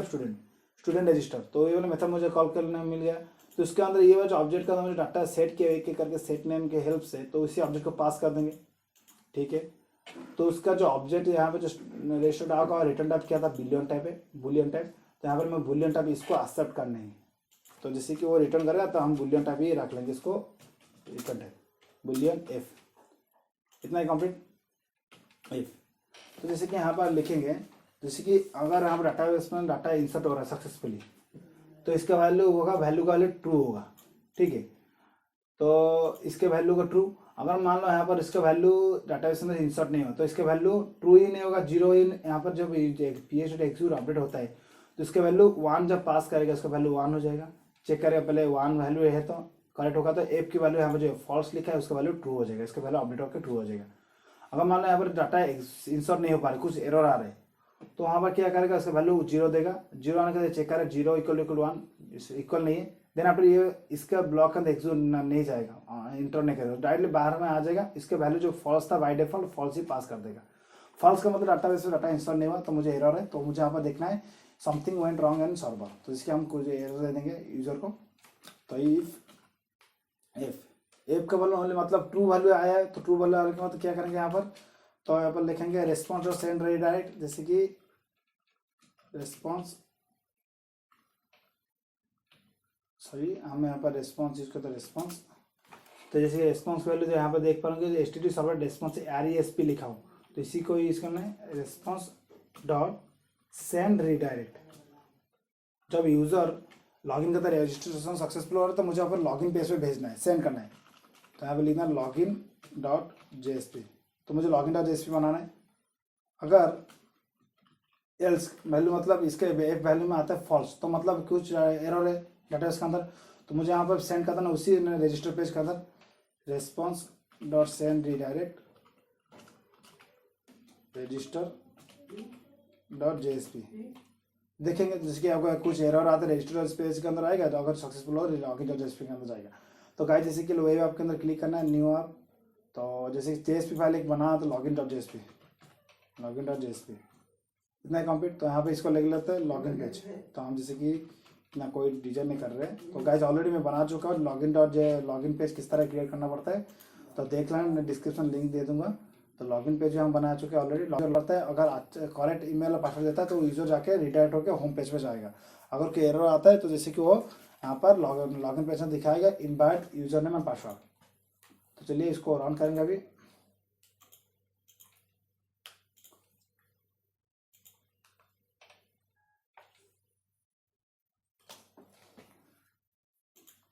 Speaker 1: स्टूडेंट रजिस्टर, तो ये वाला मेथड मुझे कॉल करने मिल गया। तो उसके अंदर ये वाला जो ऑब्जेक्ट का मुझे डाटा सेट किया एक एक करके सेट नेम के हेल्प से, तो उसी ऑब्जेक्ट को पास कर देंगे, ठीक है। तो उसका जो ऑब्जेक्ट यहाँ पे जो रजिस्टर डाक और रिटर्न टाइप क्या था, बुलियन टाइप है, तो यहाँ पर मैं बुलियन टाइप इसको एक्सेप्ट करने है, तो जैसे कि वो रिटर्न करेगा तो हम बुलियन टाइप ही रख लेंगे इसको, रिटर्न टाइप बुलियन एफ, इतना ही कंप्लीट एफ। तो जैसे कि यहाँ पर लिखेंगे, जैसे कि अगर हम डाटाबेस में डाटा इंसर्ट हो रहा है सक्सेसफुली, तो इसका वैल्यू का वैल्यू ट्रू होगा, ठीक है। तो इसके वैल्यू का ट्रू, अगर मान लो यहाँ पर इसका वैल्यू डाटाबेस में इंसर्ट नहीं हो तो इसका वैल्यू ट्रू ही नहीं होगा, जीरो ही। यहाँ पर जब PHP एक्सिक्यूट अपडेट होता है तो इसका वैल्यू 1 जब पास करेगा इसका वैल्यू 1 हो जाएगा, चेक करेगा पहले 1 वैल्यू है तो करेक्ट होगा, तो एफ की वैल्यू यहाँ पर जो फॉल्स लिखा है उसका वैल्यू ट्रू हो जाएगा, इसका वैल्यू अपडेट होकर ट्रू हो जाएगा। अगर मान लो यहाँ पर डाटा इंसर्ट नहीं हो पा रहा, कुछ एरर आ रहे हैं, तो वहाँ पर क्या करेगा, इसका वैल्यू 0 देगा, 0 आने के बाद चेक करेगा 0 = 1 इक्वल नहीं है, देन आफ्टर ये इसका ब्लॉक अंदर एग्जीक्यूट नहीं जाएगा, इंटर नहीं करेगा, डायरेक्टली बाहर में आ जाएगा, इसके वैल्यू जो फॉल्स था बाय डिफॉल्ट फॉल्स ही पास कर देगा। फॉल्स का मतलब डाटाबेस में डाटा इंस्टॉल नहीं हुआ तो मुझे एरर है, तो मुझे यहाँ पर देखना है something went wrong in server, तो इसके हम कुछ एरर दे देंगे यूजर को। तो एफ का वैल्यू मतलब ट्रू वैल्यू आया है, तो ट्रू वैल्यू आने के बाद क्या करेंगे यहाँ पर, तो यहाँ पर लिखेंगे रेस्पॉन्स और सेंड रीडायरेक्ट, जैसे कि रेस्पॉन्स हम यहाँ पर रेस्पॉन्स यूज करते हैं रेस्पॉन्स, तो जैसे रेस्पॉन्स वैल्यू जो यहाँ पर देख पाएंगे HTTP सर्वर रेस्पॉन्स RESP लिखा हो, तो इसी को यूज करना है, रेस्पॉन्स डॉट सेंड रीडायरेक्ट। जब यूजर लॉगिन करता है रजिस्ट्रेशन सक्सेसफुल हो रहा है तो मुझे यहाँ पर लॉगिन पेज पे भेजना है, सेंड करना है, तो यहाँ पर लिखना है login.jsp, तो मुझे login.jsp बनाना है। अगर एल्स वैल्यू मतलब इसके एफ वैल्यू में आता है फॉल्स, तो मतलब कुछ एरर है डाटाबेस के अंदर, तो मुझे यहाँ पर सेंड करना है उसी रजिस्टर पेज के अंदर response dot send redirect register.jsp। देखेंगे जैसे कि आपको कुछ एरर आता है रजिस्टर पेज के अंदर आएगा, तो अगर सक्सेसफुल हो login.jsp के अंदर जाएगा। तो गाइस जैसे कि वेब ऐप के अंदर क्लिक करना है न्यू ऐप, तो जैसे JSP फाइल एक बना तो login.jsp इतना कंप्लीट। तो यहाँ पे इसको लग लेते हैं लॉगिन पेज, तो हम जैसे कि ना कोई डिजाइन नहीं कर रहे हैं, तो गाइस ऑलरेडी मैं बना चुका हूँ लॉगिन पेज किस तरह क्रिएट करना पड़ता है, तो देख लेना, मैं डिस्क्रिप्शन लिंक दे दूंगा। तो लॉगिन पेज हम बना चुके हैं ऑलरेडी, लॉगिन करता है, अगर करेक्ट ईमेल और पासवर्ड देता है तो यूजर जाके रिडायरेक्ट होकर होम पेज पे जाएगा। अगर कोई एरर आता है तो जैसे कि वो यहाँ पर लॉगिन पेज में दिखाएगा invite user name and password. तो चलिए इसको रन करेंगे अभी।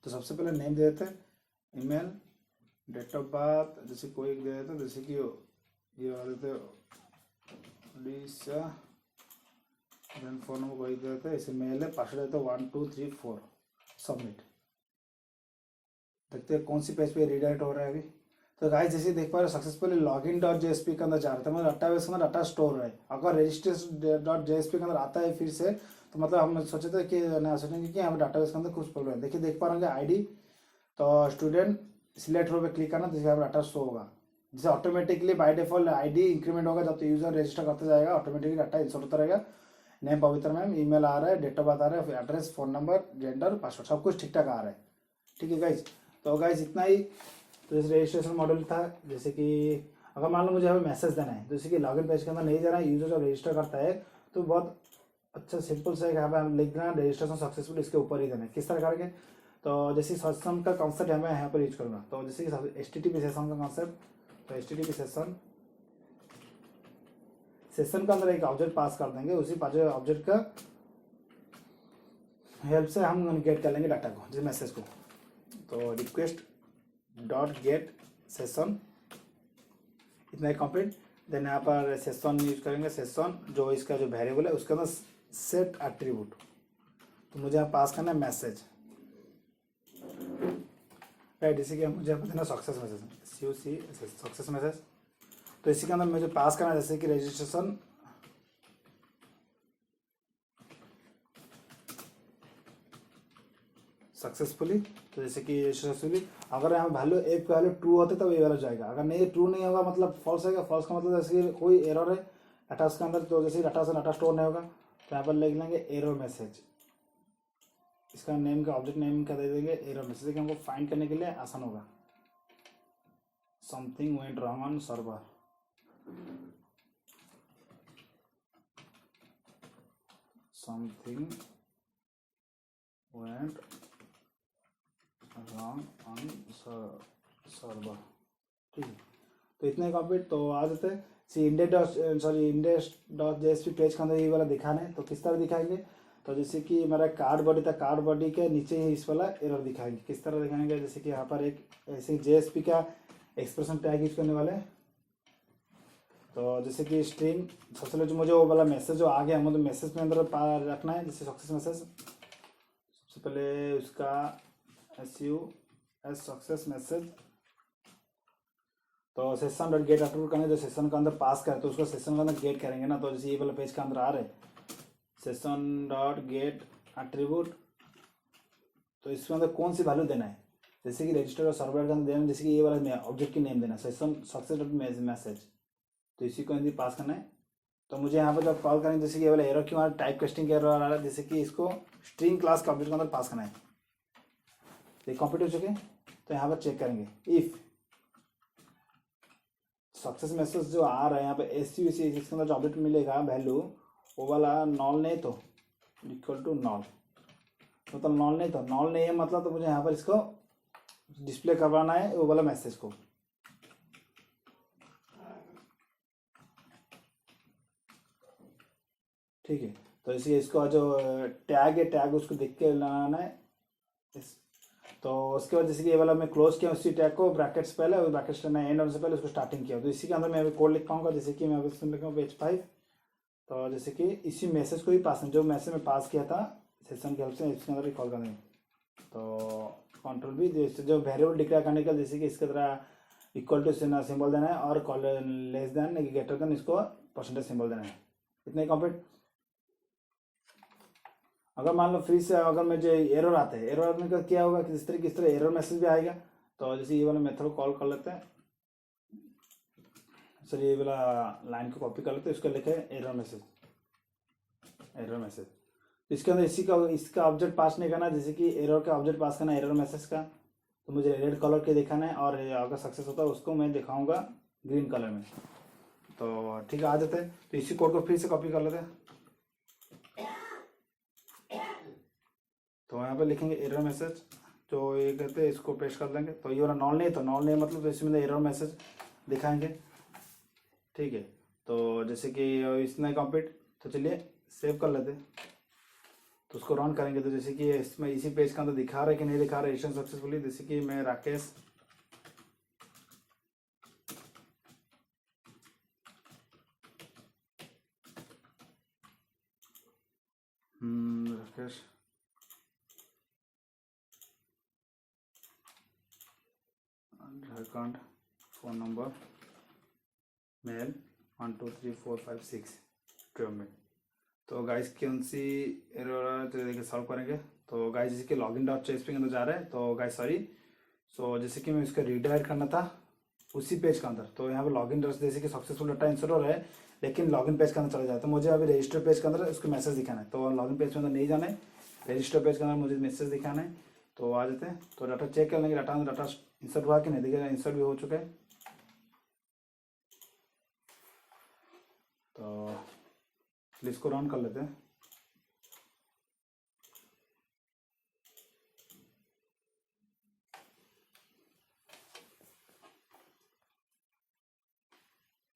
Speaker 1: तो सबसे पहले नेम दे देते हैं, ईमेल, डेट ऑफ बर्थ जैसे कोई दे देते हैं, जैसे कि ये वाला देते उड़ीसा, देन फोन नंबर कोई दे देते हैं, इसे मेल है, पासवर्ड देते 1 2 3 4, सबमिट। देखते हैं कौन सी पेज पे रिडायरेक्ट हो रहा है अभी। तो गाइस जैसे देख पा रहे सक्सेसफुली login.jsp के अंदर जा रहा था, मतलब डाटाबेस में डाटा स्टोर है। अगर register.jsp के अंदर आता है फिर से, तो मतलब हम सोचे थे कि ना सोचेंगे कि यहाँ डाटाबेस के अंदर कुछ प्रॉब्लम है। देखिए देख पा रहे आईडी, तो स्टूडेंट सिलेक्ट रो पे क्लिक करना, तो यहाँ पर डाटा शो होगा, जैसे automatically by default ID increment होगा, जब तो यूजर रजिस्टर करते जाएगा ऑटोमेटिकली डाटा इंसर्ट होता रहेगा। नेम पवित्र मैम, ईमेल आ रहा है, डेट ऑफ बर्थ आ रहा है, address, phone number, gender, password सब कुछ ठीक ठाक आ रहा है। ठीक है गाइज, तो गाइज इतना ही। तो जैसे रजिस्ट्रेशन मॉड्यूल था, जैसे कि अगर मान लो मुझे यहाँ पे मैसेज देना है, जैसे कि लॉगिन पेज के अंदर नहीं जाना है, यूजर जब रजिस्टर करता है तो बहुत अच्छा सिंपल से यहाँ पे हम लिख देना रजिस्ट्रेशन सक्सेसफुल, इसके ऊपर ही देना है। किस तरह करके, तो जैसे सेशन का कॉन्सेप्ट मैं यहाँ पर यूज करूँगा। तो जैसे कि HTTP सेशन का कॉन्सेप्ट, तो HTTP सेशन का अंदर एक ऑब्जेक्ट पास कर देंगे, उसी ऑब्जेक्ट का हेल्प से हम गेट कर लेंगे डाटा को, जैसे मैसेज को। तो रिक्वेस्ट डॉट गेट सेशन, इतना ही कंप्लीट। देन यहाँ पर सेशन यूज करेंगे, सेशन जो इसका जो वेरिएबल है उसके अंदर सेट एट्रीब्यूट, तो मुझे यहाँ पास करना है मैसेज, राइट। इसी के मुझे यहाँ पर देना सक्सेस मैसेज, सक्सेस मैसेज। तो इसी के अंदर मुझे पास करना है जैसे कि रजिस्ट्रेशन सक्सेसफुली। तो जैसे कि सक्सेसफुली अगर यहाँ वैल्यू एक वैल्यू ट्रू होते तब ये वाला जाएगा, अगर नहीं ट्रू नहीं होगा मतलब फॉल्स आएगा। फॉल्स का मतलब जैसे कि कोई एरर है डाटा के अंदर, तो जैसे डाटा से डाटा स्टोर नहीं होगा तो यहाँ पर लिख लेंगे एरर मैसेज, इसका नेम का ऑब्जेक्ट नेम का दे देंगे एरर मैसेज, कि हमको फाइंड करने के लिए आसान होगा। Something went wrong on server, something went wrong on server, ठीक है। तो इतने कंप्लीट। तो आ जाते हैं सी index.jsp पेज के अंदर ये वाला दिखाना है, तो किस तरह दिखाएंगे। तो जैसे कि मेरा कार्ड बॉडी था, कार्ड बॉडी के नीचे ही इस वाला एरर दिखाएंगे। किस तरह दिखाएंगे, जैसे कि यहाँ पर एक ऐसे JSP का एक्सप्रेशन टैग यूज करने वाले हैं। तो जैसे कि स्ट्रिंग सबसे पहले जो मुझे वो वाला मैसेज जो आ गया मुझे मैसेज में अंदर रखना है, जैसे सक्सेस मैसेज। सबसे पहले उसका SUS सक्सेस मैसेज, तो सेशन डॉट गेट एट्रीब्यूट करेंगे, जो सेशन के अंदर पास करे तो उसको सेशन के अंदर गेट करेंगे ना। तो जैसे ये वाला पेज के अंदर आ रहे सेशन डॉट गेट एट्रीब्यूट, तो इसके अंदर कौन सी वैल्यू देना है, जैसे कि रजिस्टर और सर्वर के अंदर देना है, जैसे कि ये वाला ऑब्जेक्ट की नेम देना है सेशन सक्सेस डॉट मैसेज, तो इसी को अंदर पास करना है। तो मुझे यहाँ पर जब कॉल करेंगे, जैसे कि ये वाला एरर क्यों आ रहा है, टाइप कास्टिंग एरर आ रहा है, जैसे कि इसको स्ट्रिंग क्लास के ऑब्जेक्ट के अंदर पास करना है। ये कंप्लीट हो चुके, तो यहाँ पर चेक करेंगे इफ सक्सेस मैसेज जो आ रहा है यहाँ पे SUS जिसके अंदर जो ऑब्जेक्ट मिलेगा वैल्यू वो वाला नॉल नहीं तो इक्वल टू नॉल, मतलब नॉल नहीं तो नॉल नहीं है मतलब, तो मुझे यहाँ पर इसको डिस्प्ले करवाना है वो वाला मैसेज को। ठीक है, तो इसी इसको जो टैग है टैग उसको देख के लगाना है तो उसके बाद जैसे कि ये वाला मैं क्लोज किया उसी टैग को ब्रैकेट्स पहले और ब्रैकेट्स करना एंड होने से पहले उसको स्टार्टिंग किया। तो इसी के अंदर मैं अभी कोड लिख पाऊंगा, जैसे कि मैं अभी इसमें लिखूँगा पेज 5। तो जैसे कि इसी मैसेज को ही पास जो मैसेज में पास किया था सेशन की हेल्प से इसके अंदर रिकॉल करना है। तो कंट्रोल भी जो वेरिएबल डिक्लेयर करने का, जैसे कि इसके तरह इक्वल टू सिंबल देना है और call less than greater than इसको परसेंटेज सिंबल देना है। इतने कंप्लीट। अगर मान लो फ्री से अगर मुझे एरर आते हैं, एरर आने का क्या होगा कि किस तरह एरर मैसेज भी आएगा। तो जैसे ये वाला मेथड को कॉल कर लेते हैं, सर ये वाला लाइन को कॉपी कर लेते हैं, इसको लिखे एरर मैसेज, एरर मैसेज। इसके अंदर इसका ऑब्जेक्ट पास नहीं करना, जैसे कि एरर का ऑब्जेक्ट पास करना एरर मैसेज का, तो मुझे रेड कलर के दिखाना है और अगर सक्सेस होता है उसको मैं दिखाऊंगा ग्रीन कलर में। तो ठीक है, आ जाते हैं। तो इसी कोड को फिर से कॉपी कर लेते हैं, तो यहाँ पे लिखेंगे एरर मैसेज, जो ये कहते हैं इसको पेस्ट कर देंगे। तो ये वाला नॉल नहीं तो नॉल नहीं मतलब तो इसमें एरर मैसेज दिखाएंगे। ठीक है, तो जैसे कि इसमें कंप्लीट। तो चलिए सेव कर लेते हैं, तो उसको रन करेंगे। तो जैसे कि इसमें इसी पेज के अंदर दिखा रहा है कि नहीं दिखा रहा है रजिस्ट्रेशन सक्सेसफुली। जैसे कि मैं Rakesh account phone number mail 1 2 3 4 5 6 में। तो गाइस कौन सी एरर तो देखिए सॉल्व करेंगे। तो गाइस जैसे कि लॉगिन डॉट JSP के अंदर जा रहा है, तो गाइस सॉरी, सो जैसे कि मैं इसका रीडायरेक्ट करना था उसी पेज के अंदर। तो यहाँ पर लॉगिन डॉट जैसे कि सक्सेसफुल डाटा इंसर्ट हो रहा है, लेकिन लॉगिन पेज के अंदर चला जाए। तो मुझे अभी रजिस्टर पेज के अंदर उसको मैसेज दिखाना है, तो लॉगिन पेज के अंदर नहीं जाना है, रजिस्टर पेज के अंदर मुझे मैसेज दिखाना है। तो आ जाते हैं, तो डाटा चेक कर लेंगे, डाटा इंसर्ट हुआ कि नहीं, देखिएगा इंसर्ट भी हो चुका है। तो इसको रन कर लेते हैं।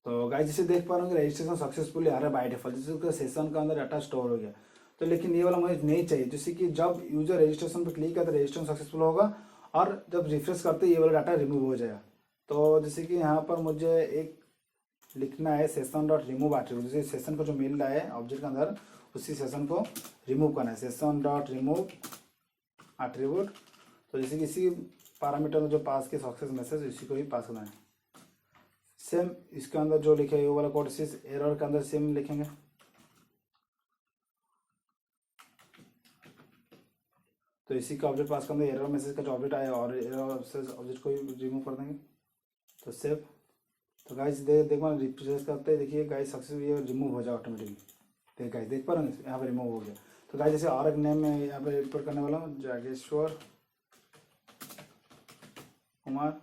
Speaker 1: तो गाइस जैसे देख पा रहे हो रजिस्ट्रेशन सक्सेसफुली आ रहा है बाय डिफॉल्ट, जैसे उसका सेशन का अंदर डाटा स्टोर हो गया। तो लेकिन ये वाला मुझे नहीं चाहिए, जैसे कि जब यूजर रजिस्ट्रेशन पर क्लिक करता है रजिस्ट्रेशन सक्सेसफुल होगा और जब रिफ्रेश करते ये वाला डाटा रिमूव हो जाएगा। तो जैसे कि यहाँ पर मुझे एक लिखना है सेशन डॉट रिमूव एट्रीब्यूट, जैसे सेशन को जो मिल रहा है ऑब्जेक्ट के अंदर उसी सेशन को रिमूव करना है, सेशन डॉट रिमूव एट्रीब्यूट। तो जैसे कि इसी पैरामीटर में जो पास के सक्सेस मैसेज इसी को ही पास करना है। सेम इसके अंदर जो लिखे है वो वाला कोड इस एरर के अंदर सेम लिखेंगे। तो इसी का ऑब्जेक्ट पास करने एरर मैसेज का जो ऑब्जेक्ट आया और एरर ऑब्जेक्ट को ही रिमूव कर देंगे। तो सेव। तो गाइस देखो रिफ्रेश करते हैं, देखिए गाइस सक्सेस ये रिमूव हो जाए ऑटोमेटिकली। देख गाइस देख पा रहे हैं यहाँ पे रिमूव हो गया। तो गाइस जैसे और एक नेम में यहाँ पे इनपुट करने वाला हूँ, जागेश्वर कुमार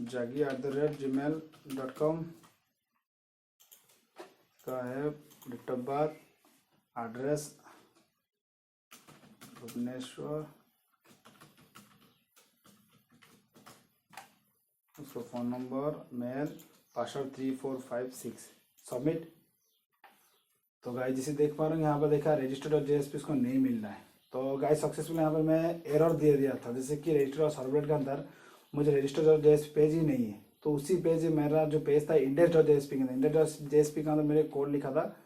Speaker 1: jagi@gmail.com का है, date of birth, address Bhubaneswar, उसका phone number, mail, password 3456, submit. तो गाइस जैसे देख पा रहे हैं यहाँ पर देखा register.jsp इसको नहीं मिल रहा है। तो गाइस सक्सेसफुल यहाँ पर मैं एरर दे दिया था, जैसे कि रजिस्टर और सर्वलेट के अंदर मुझे register.jsp पेज ही नहीं है। तो उसी पेज मेरा जो पेज था index.jsp के अंदर, index.jsp के अंदर मैंने कोड लिखा था,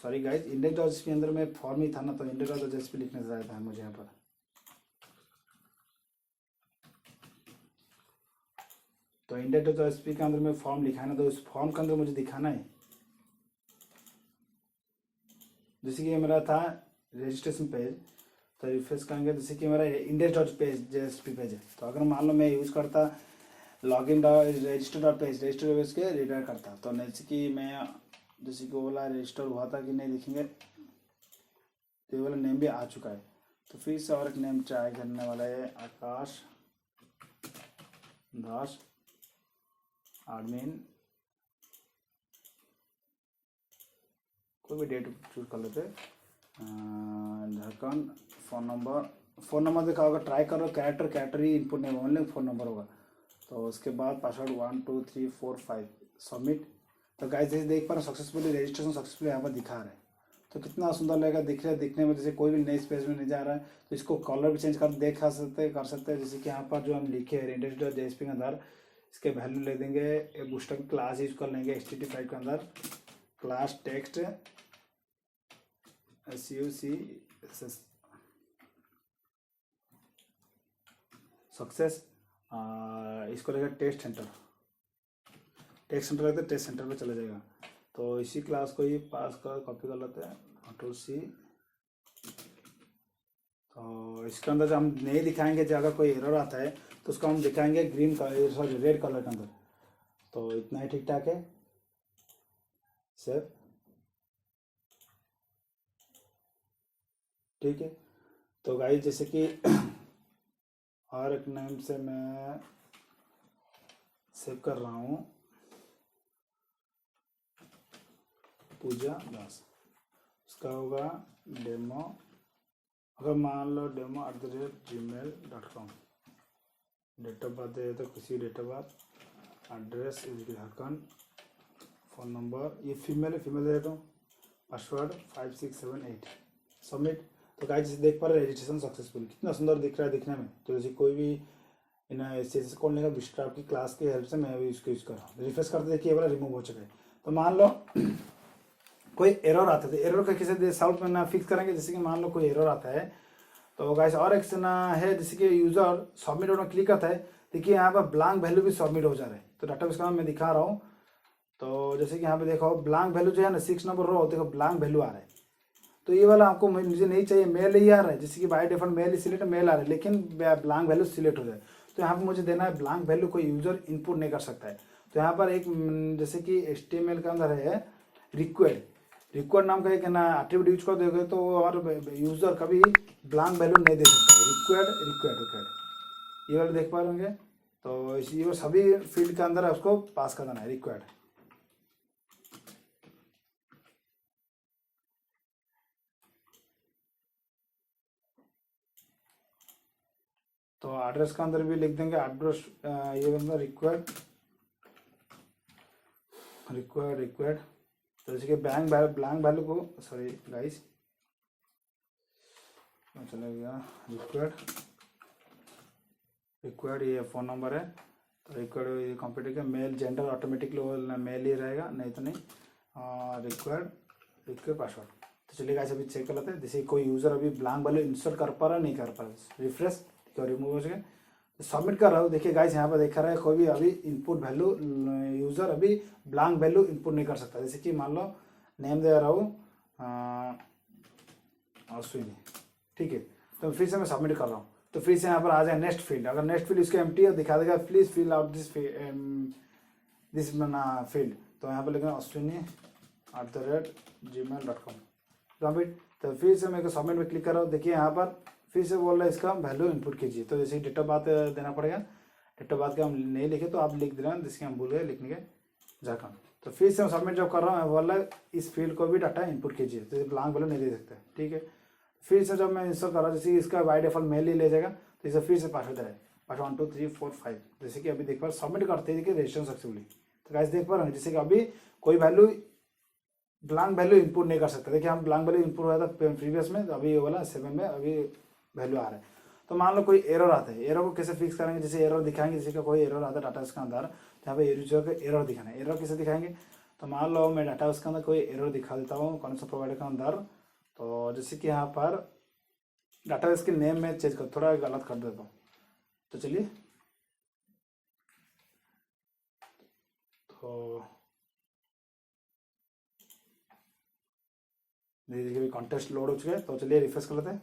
Speaker 1: सॉरी गाइस index.jsp के अंदर में फॉर्म ही था ना, तो index.jsp लिखने से आया था मुझे यहाँ पर। तो index.jsp के अंदर में फॉर्म लिखा है ना, तो उस फॉर्म के अंदर मुझे दिखाना है। जैसे कि ये मेरा था रजिस्ट्रेशन पेज, तो रिफ्रेश करेंगे, जैसे कि मेरा index.jsp पेज है। तो अगर मान लो मैं यूज़ करता लॉगिन रजिस्टर पेज के रिडायरेक्ट करता, तो जैसे कि मैं जैसे कि वो वाला रजिस्टर हुआ था कि नहीं देखेंगे, तो ये वाला नेम भी आ चुका है। तो फिर से और एक नेम ट्राई करने वाला है, आकाश दास एडमिन, कोई भी डेट चूज कर लेते, झारखंड, फ़ोन नंबर देखा होगा, ट्राई करो कैरेक्टर ही इनपुट नहीं होगा, ओनली फ़ोन नंबर होगा। तो उसके बाद पासवर्ड 1 2 3 4 5, सबमिट। तो गाइस जैसे देख पा रहे सक्सेसफुली रजिस्ट्रेशन सक्सेसफुली यहाँ पर दिखा रहा है। तो कितना सुंदर लगेगा दिखने में, जैसे कोई भी नए स्पेस में नहीं जा रहा है। तो इसको कलर भी चेंज कर कर सकते हैं, जैसे कि यहाँ पर जो हम लिखे हैं index.jsp के अंदर इसके वैल्यू ले देंगे, बूस्टर क्लास यूज कर लेंगे HTTP5 के अंदर, क्लास टेक्स्ट SUCSS सक्सेस, इसको लेकर टेस्ट सेंटर रहता है, टेस्ट सेंटर पे चला जाएगा। तो इसी क्लास को ही पास कर कॉपी कर लेते हैं, कंट्रोल C। तो इसके अंदर जो हम नहीं दिखाएंगे, जो अगर कोई एरर आता है तो उसको हम दिखाएंगे green colour sorry red colour के अंदर। तो इतना ही ठीक ठाक है, सेव, ठीक है। तो गाइस जैसे कि और एक नेम से मैं सेव कर रहा हूँ, पूजा दास, उसका होगा डेमो, अगर मान लो demo@gmail.com, डेट ऑफ बर्थ दे तो किसी date of birth, address Jharkhand, phone number ये फीमेल दे देता हूँ, पासवर्ड 5678, सबमिट। तो गाइस जैसे देख पा रहे रजिस्ट्रेशन सक्सेसफुल, कितना सुंदर दिख रहा है दिखने में। तो जैसे कोई भी CSS कोड लेगा विस्ट्राप की क्लास की हेल्प से मैं भी इसको यूज़ कर रहा हूँ। रिफ्रेश करते देखिए ये वाला रिमूव हो चुका है। तो मान लो कोई एरर आता है, एरर का कैसे सॉल्व करना फिक्स करेंगे, जैसे कि मान लो कोई एरर आता है, तो गाइस और एक ना है, जैसे कि यूज़र सबमिट होना क्लिक करता है, देखिए यहाँ पर ब्लैंक वैल्यू भी सबमिट हो जा रहा है। तो डाटाबेस का मैं दिखा रहा हूँ, तो जैसे कि यहाँ पे देखो ब्लैंक वैल्यू जो है ना 6 नंबर रो, देखो ब्लैंक वैल्यू आ रहा है। तो ये वाला आपको मुझे नहीं चाहिए, मेल ही आ रहा है, जैसे कि बाय डिफॉल्ट मेल ही सिलेक्ट मेल आ रहा है, लेकिन ब्लैंक वैल्यू सिलेक्ट हो जाए। तो यहाँ पे मुझे देना है ब्लैंक वैल्यू, कोई यूज़र इनपुट नहीं कर सकता है। तो यहाँ पर एक जैसे कि HTML के अंदर है रिक्वायर्ड नाम का एक ना एट्रीब्यूट यूज कर दोगे तो हमारे यूजर कभी ब्लैंक वैल्यू नहीं दे सकता है। रिक्वायर्ड ये वाला देख पा रहे होंगे। तो ये सभी फील्ड के अंदर उसको पास कर देना है रिक्वायर्ड। तो एड्रेस के अंदर भी लिख देंगे एड्रेस ये बंदा रिक्वायर्ड। तो जैसे कि ब्लैंक वैल्यू को सॉरी गाइस चला गया रिक्वायर्ड ये फ़ोन नंबर है। तो रिक्वायर्ड कंप्यूटर का मेल जेंडर ऑटोमेटिकली वो मेल ही रहेगा, नहीं तो नहीं रिक्वायर्ड पासवर्ड। तो चलिए गाइस अभी चेक कर लेते हैं। जैसे कोई यूज़र अभी ब्लैंक वैल्यू इंसर्ट कर पा रहा नहीं कर पा रहा, रिफ्रेश क्या रिमूव हो सके तो सबमिट कर रहा हूँ। देखिए गाइस यहाँ पर देखा रहा है कोई भी अभी इनपुट वैल्यू यूज़र अभी ब्लैंक वैल्यू इनपुट नहीं कर सकता। जैसे कि मान लो नेम दे रहा हूँ अश्विनी, ठीक है। तो फिर से मैं सबमिट कर रहा हूँ तो फिर से यहाँ पर आ जाए नेक्स्ट फील्ड। अगर नेक्स्ट फील्ड इसको एम्प्टी है दिखा देगा please fill out this field. तो यहाँ पर लिखना ashwini@gmail.com सबमिट। तो फिर से मेरे को सबमिट में क्लिक कर रहा हूँ। देखिए यहाँ पर फिर से बोल रहा है इसका वैल्यू इनपुट कीजिए। तो जैसे डेट ऑफ बर्थ देना पड़ेगा। डेट ऑफ बर्थ का हम नहीं लिखे तो आप लिख देना जिसके हम भूल गए लिखने के झारखंड। तो फिर से हम सबमिट जब कर रहा हूँ बोल रहा है इस फील्ड को भी डाटा इनपुट कीजिए। तो ब्लैंक वैल्यू नहीं दे सकते, ठीक है। फिर से जब मैं इंस्टॉल कर रहा हूँ जैसे इसका बाय डिफॉल्ट मेल ही ले जाएगा। तो इसे फिर से पासवर्ड है पासवर्ड 1 2 3 4 5। जैसे कि अभी देख पा सबमिट करते हैं देखिए रजिस्ट्रेशन सक्सेसफुली। तो गाइस देख पा रहे हैं जैसे कि अभी कोई वैल्यू ब्लैंक वैल्यू इनपुट नहीं कर सकते। देखिए हम ब्लैंक वैल्यू इनपुट हुआ था प्रीवियस में, तो अभी ये वाला 7 में अभी वैल्यू आ रहा है। तो मान लो कोई एरर आता है, एरर को कैसे फिक्स करेंगे। जैसे एरर दिखाएंगे जैसे कि कोई एरर आता है डाटा उसके अंदर, तो यहाँ पे यूजर का एरर दिखाना है। एरर कैसे दिखाएंगे तो मान लो मैं डाटा उसके अंदर कोई एरर दिखा देता हूँ कौन सा प्रोवाइडर के अंदर। तो जैसे कि यहाँ पर डाटा इसके नेम में चेंज कर थोड़ा गलत कर देता हूँ। तो चलिए तो देखिए कॉन्टेस्ट लोड हो चुके हैं। तो चलिए रिफ्रेश कर लेते हैं।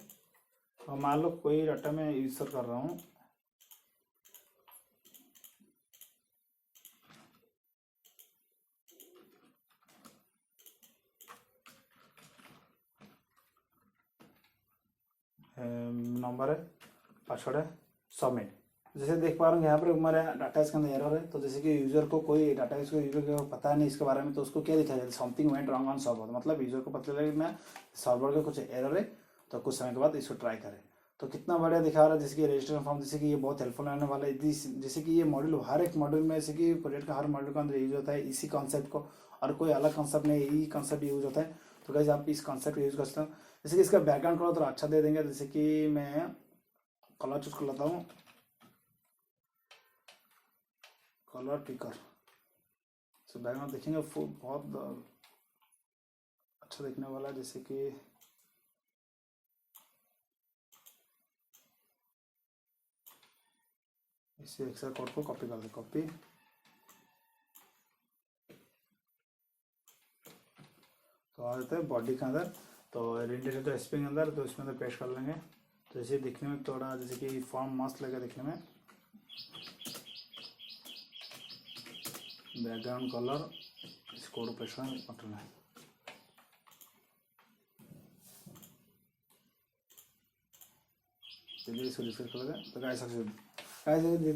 Speaker 1: तो मान लो कोई डाटा मैं यूज कर रहा हूँ नंबर है पासवर्ड है सबमिट। जैसे देख पा रहे हैं यहाँ पर हमारे डाटा इसके अंदर एरर है। तो जैसे कि यूजर को कोई डाटा इसको यूजर को पता नहीं इसके बारे में तो उसको क्या दिखाया जाता है something went wrong on server. मतलब यूजर को पता चलेगा मैं सर्वर का कुछ एरर है तो कुछ समय के बाद इसको ट्राई करें। तो कितना बढ़िया दिखा रहा है जैसे कि रजिस्ट्रेशन फॉर्म। जैसे कि ये बहुत हेल्पफुल रहने वाला है। जैसे कि ये मॉड्यूल हर एक मॉड्यूल में जैसे कि प्रोजेक्ट का हर मॉड्यूल का अंदर यूज होता है इसी कॉन्सेप्ट को, और कोई अलग कॉन्सेप्ट नहीं यही कॉन्सेप्ट यूज होता है। तो गाइस आप इस कॉन्सेप्ट यूज कर सकते हो। जैसे कि इसका बैकग्राउंड कलर थोड़ा अच्छा दे देंगे। जैसे कि मैं कलर चूज कर लेता हूँ कलर पिकर। तो बैकग्राउंड देखेंगे बहुत अच्छा दिखने वाला है। जैसे कि इसे एक्सेल कोड को कॉपी कर दे कॉपी। तो आ जाता है बॉडी के अंदर। तो ओरिएंटेशन तो एसपी के अंदर तो इसमें तो पेस्ट कर लेंगे। तो जैसे दिखने में थोड़ा जैसे कि फॉर्म मस्त लगेगा दिखने में। बैकग्राउंड कलर इस कोड पेस्ट करना है। चलिए इसको रिफ्रेश कर दें। तो गाइस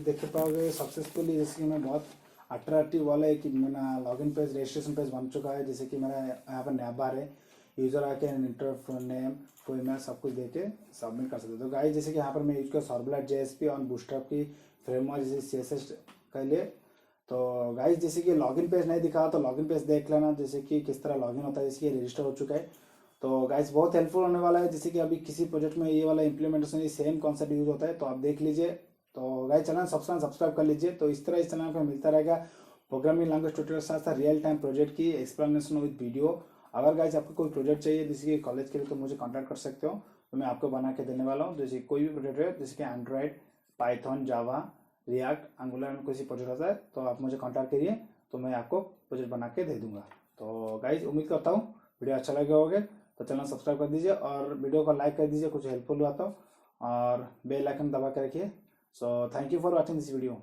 Speaker 1: देख पाओगे सक्सेसफुली जैसे कि मैं बहुत अट्रैक्टिव वाला एक मेरा लॉगिन पेज रजिस्ट्रेशन पेज बन चुका है। जैसे कि मेरा यहाँ पर नैब बार है यूज़र आके इंटर नेम फुल ईमेल सब कुछ दे के सबमिट कर सकते हैं। तो गाइस जैसे कि यहाँ पर मैं यूज कर सर्वलेट JSP और बूटस्ट्रैप की फ्रेमवर्क जैसे CSS के लिए। तो गाइस जैसे कि लॉगिन पेज नहीं दिखा तो लॉगिन पेज देख लेना जैसे कि किस तरह लॉगिन होता है। जैसे कि रजिस्टर हो चुका है। तो गाइस बहुत हेल्पफुल होने वाला है। जैसे कि अभी किसी प्रोजेक्ट में ये वाला इंप्लीमेंटेशन सेम कॉन्सेप्ट यूज होता है तो आप देख लीजिए। तो गाइस चैनल सब्सक्राइब कर लीजिए। तो इस तरह इस चैनल पर मिलता रहेगा प्रोग्रामिंग लैंग्वेज ट्यूटोरियल साथ रियल टाइम प्रोजेक्ट की एक्सप्लेनेशन विद वीडियो। अगर गाइस आपको कोई प्रोजेक्ट चाहिए जैसे कि कॉलेज के लिए तो मुझे कांटेक्ट कर सकते हो। तो मैं आपको बना के देने वाला हूँ। जैसे कोई भी प्रोजेक्ट है जैसे कि Android Python Java React angular में कोई प्रोजेक्ट होता है तो आप मुझे कांटेक्ट करिए तो मैं आपको प्रोजेक्ट बना के दे दूंगा। तो गाइस उम्मीद करता हूँ वीडियो अच्छा लगे होगा। तो चैनल सब्सक्राइब कर दीजिए और वीडियो को लाइक कर दीजिए कुछ हेल्पफुल हुआ तो, और बेल आइकन दबा के रखिए। So thank you for watching this video.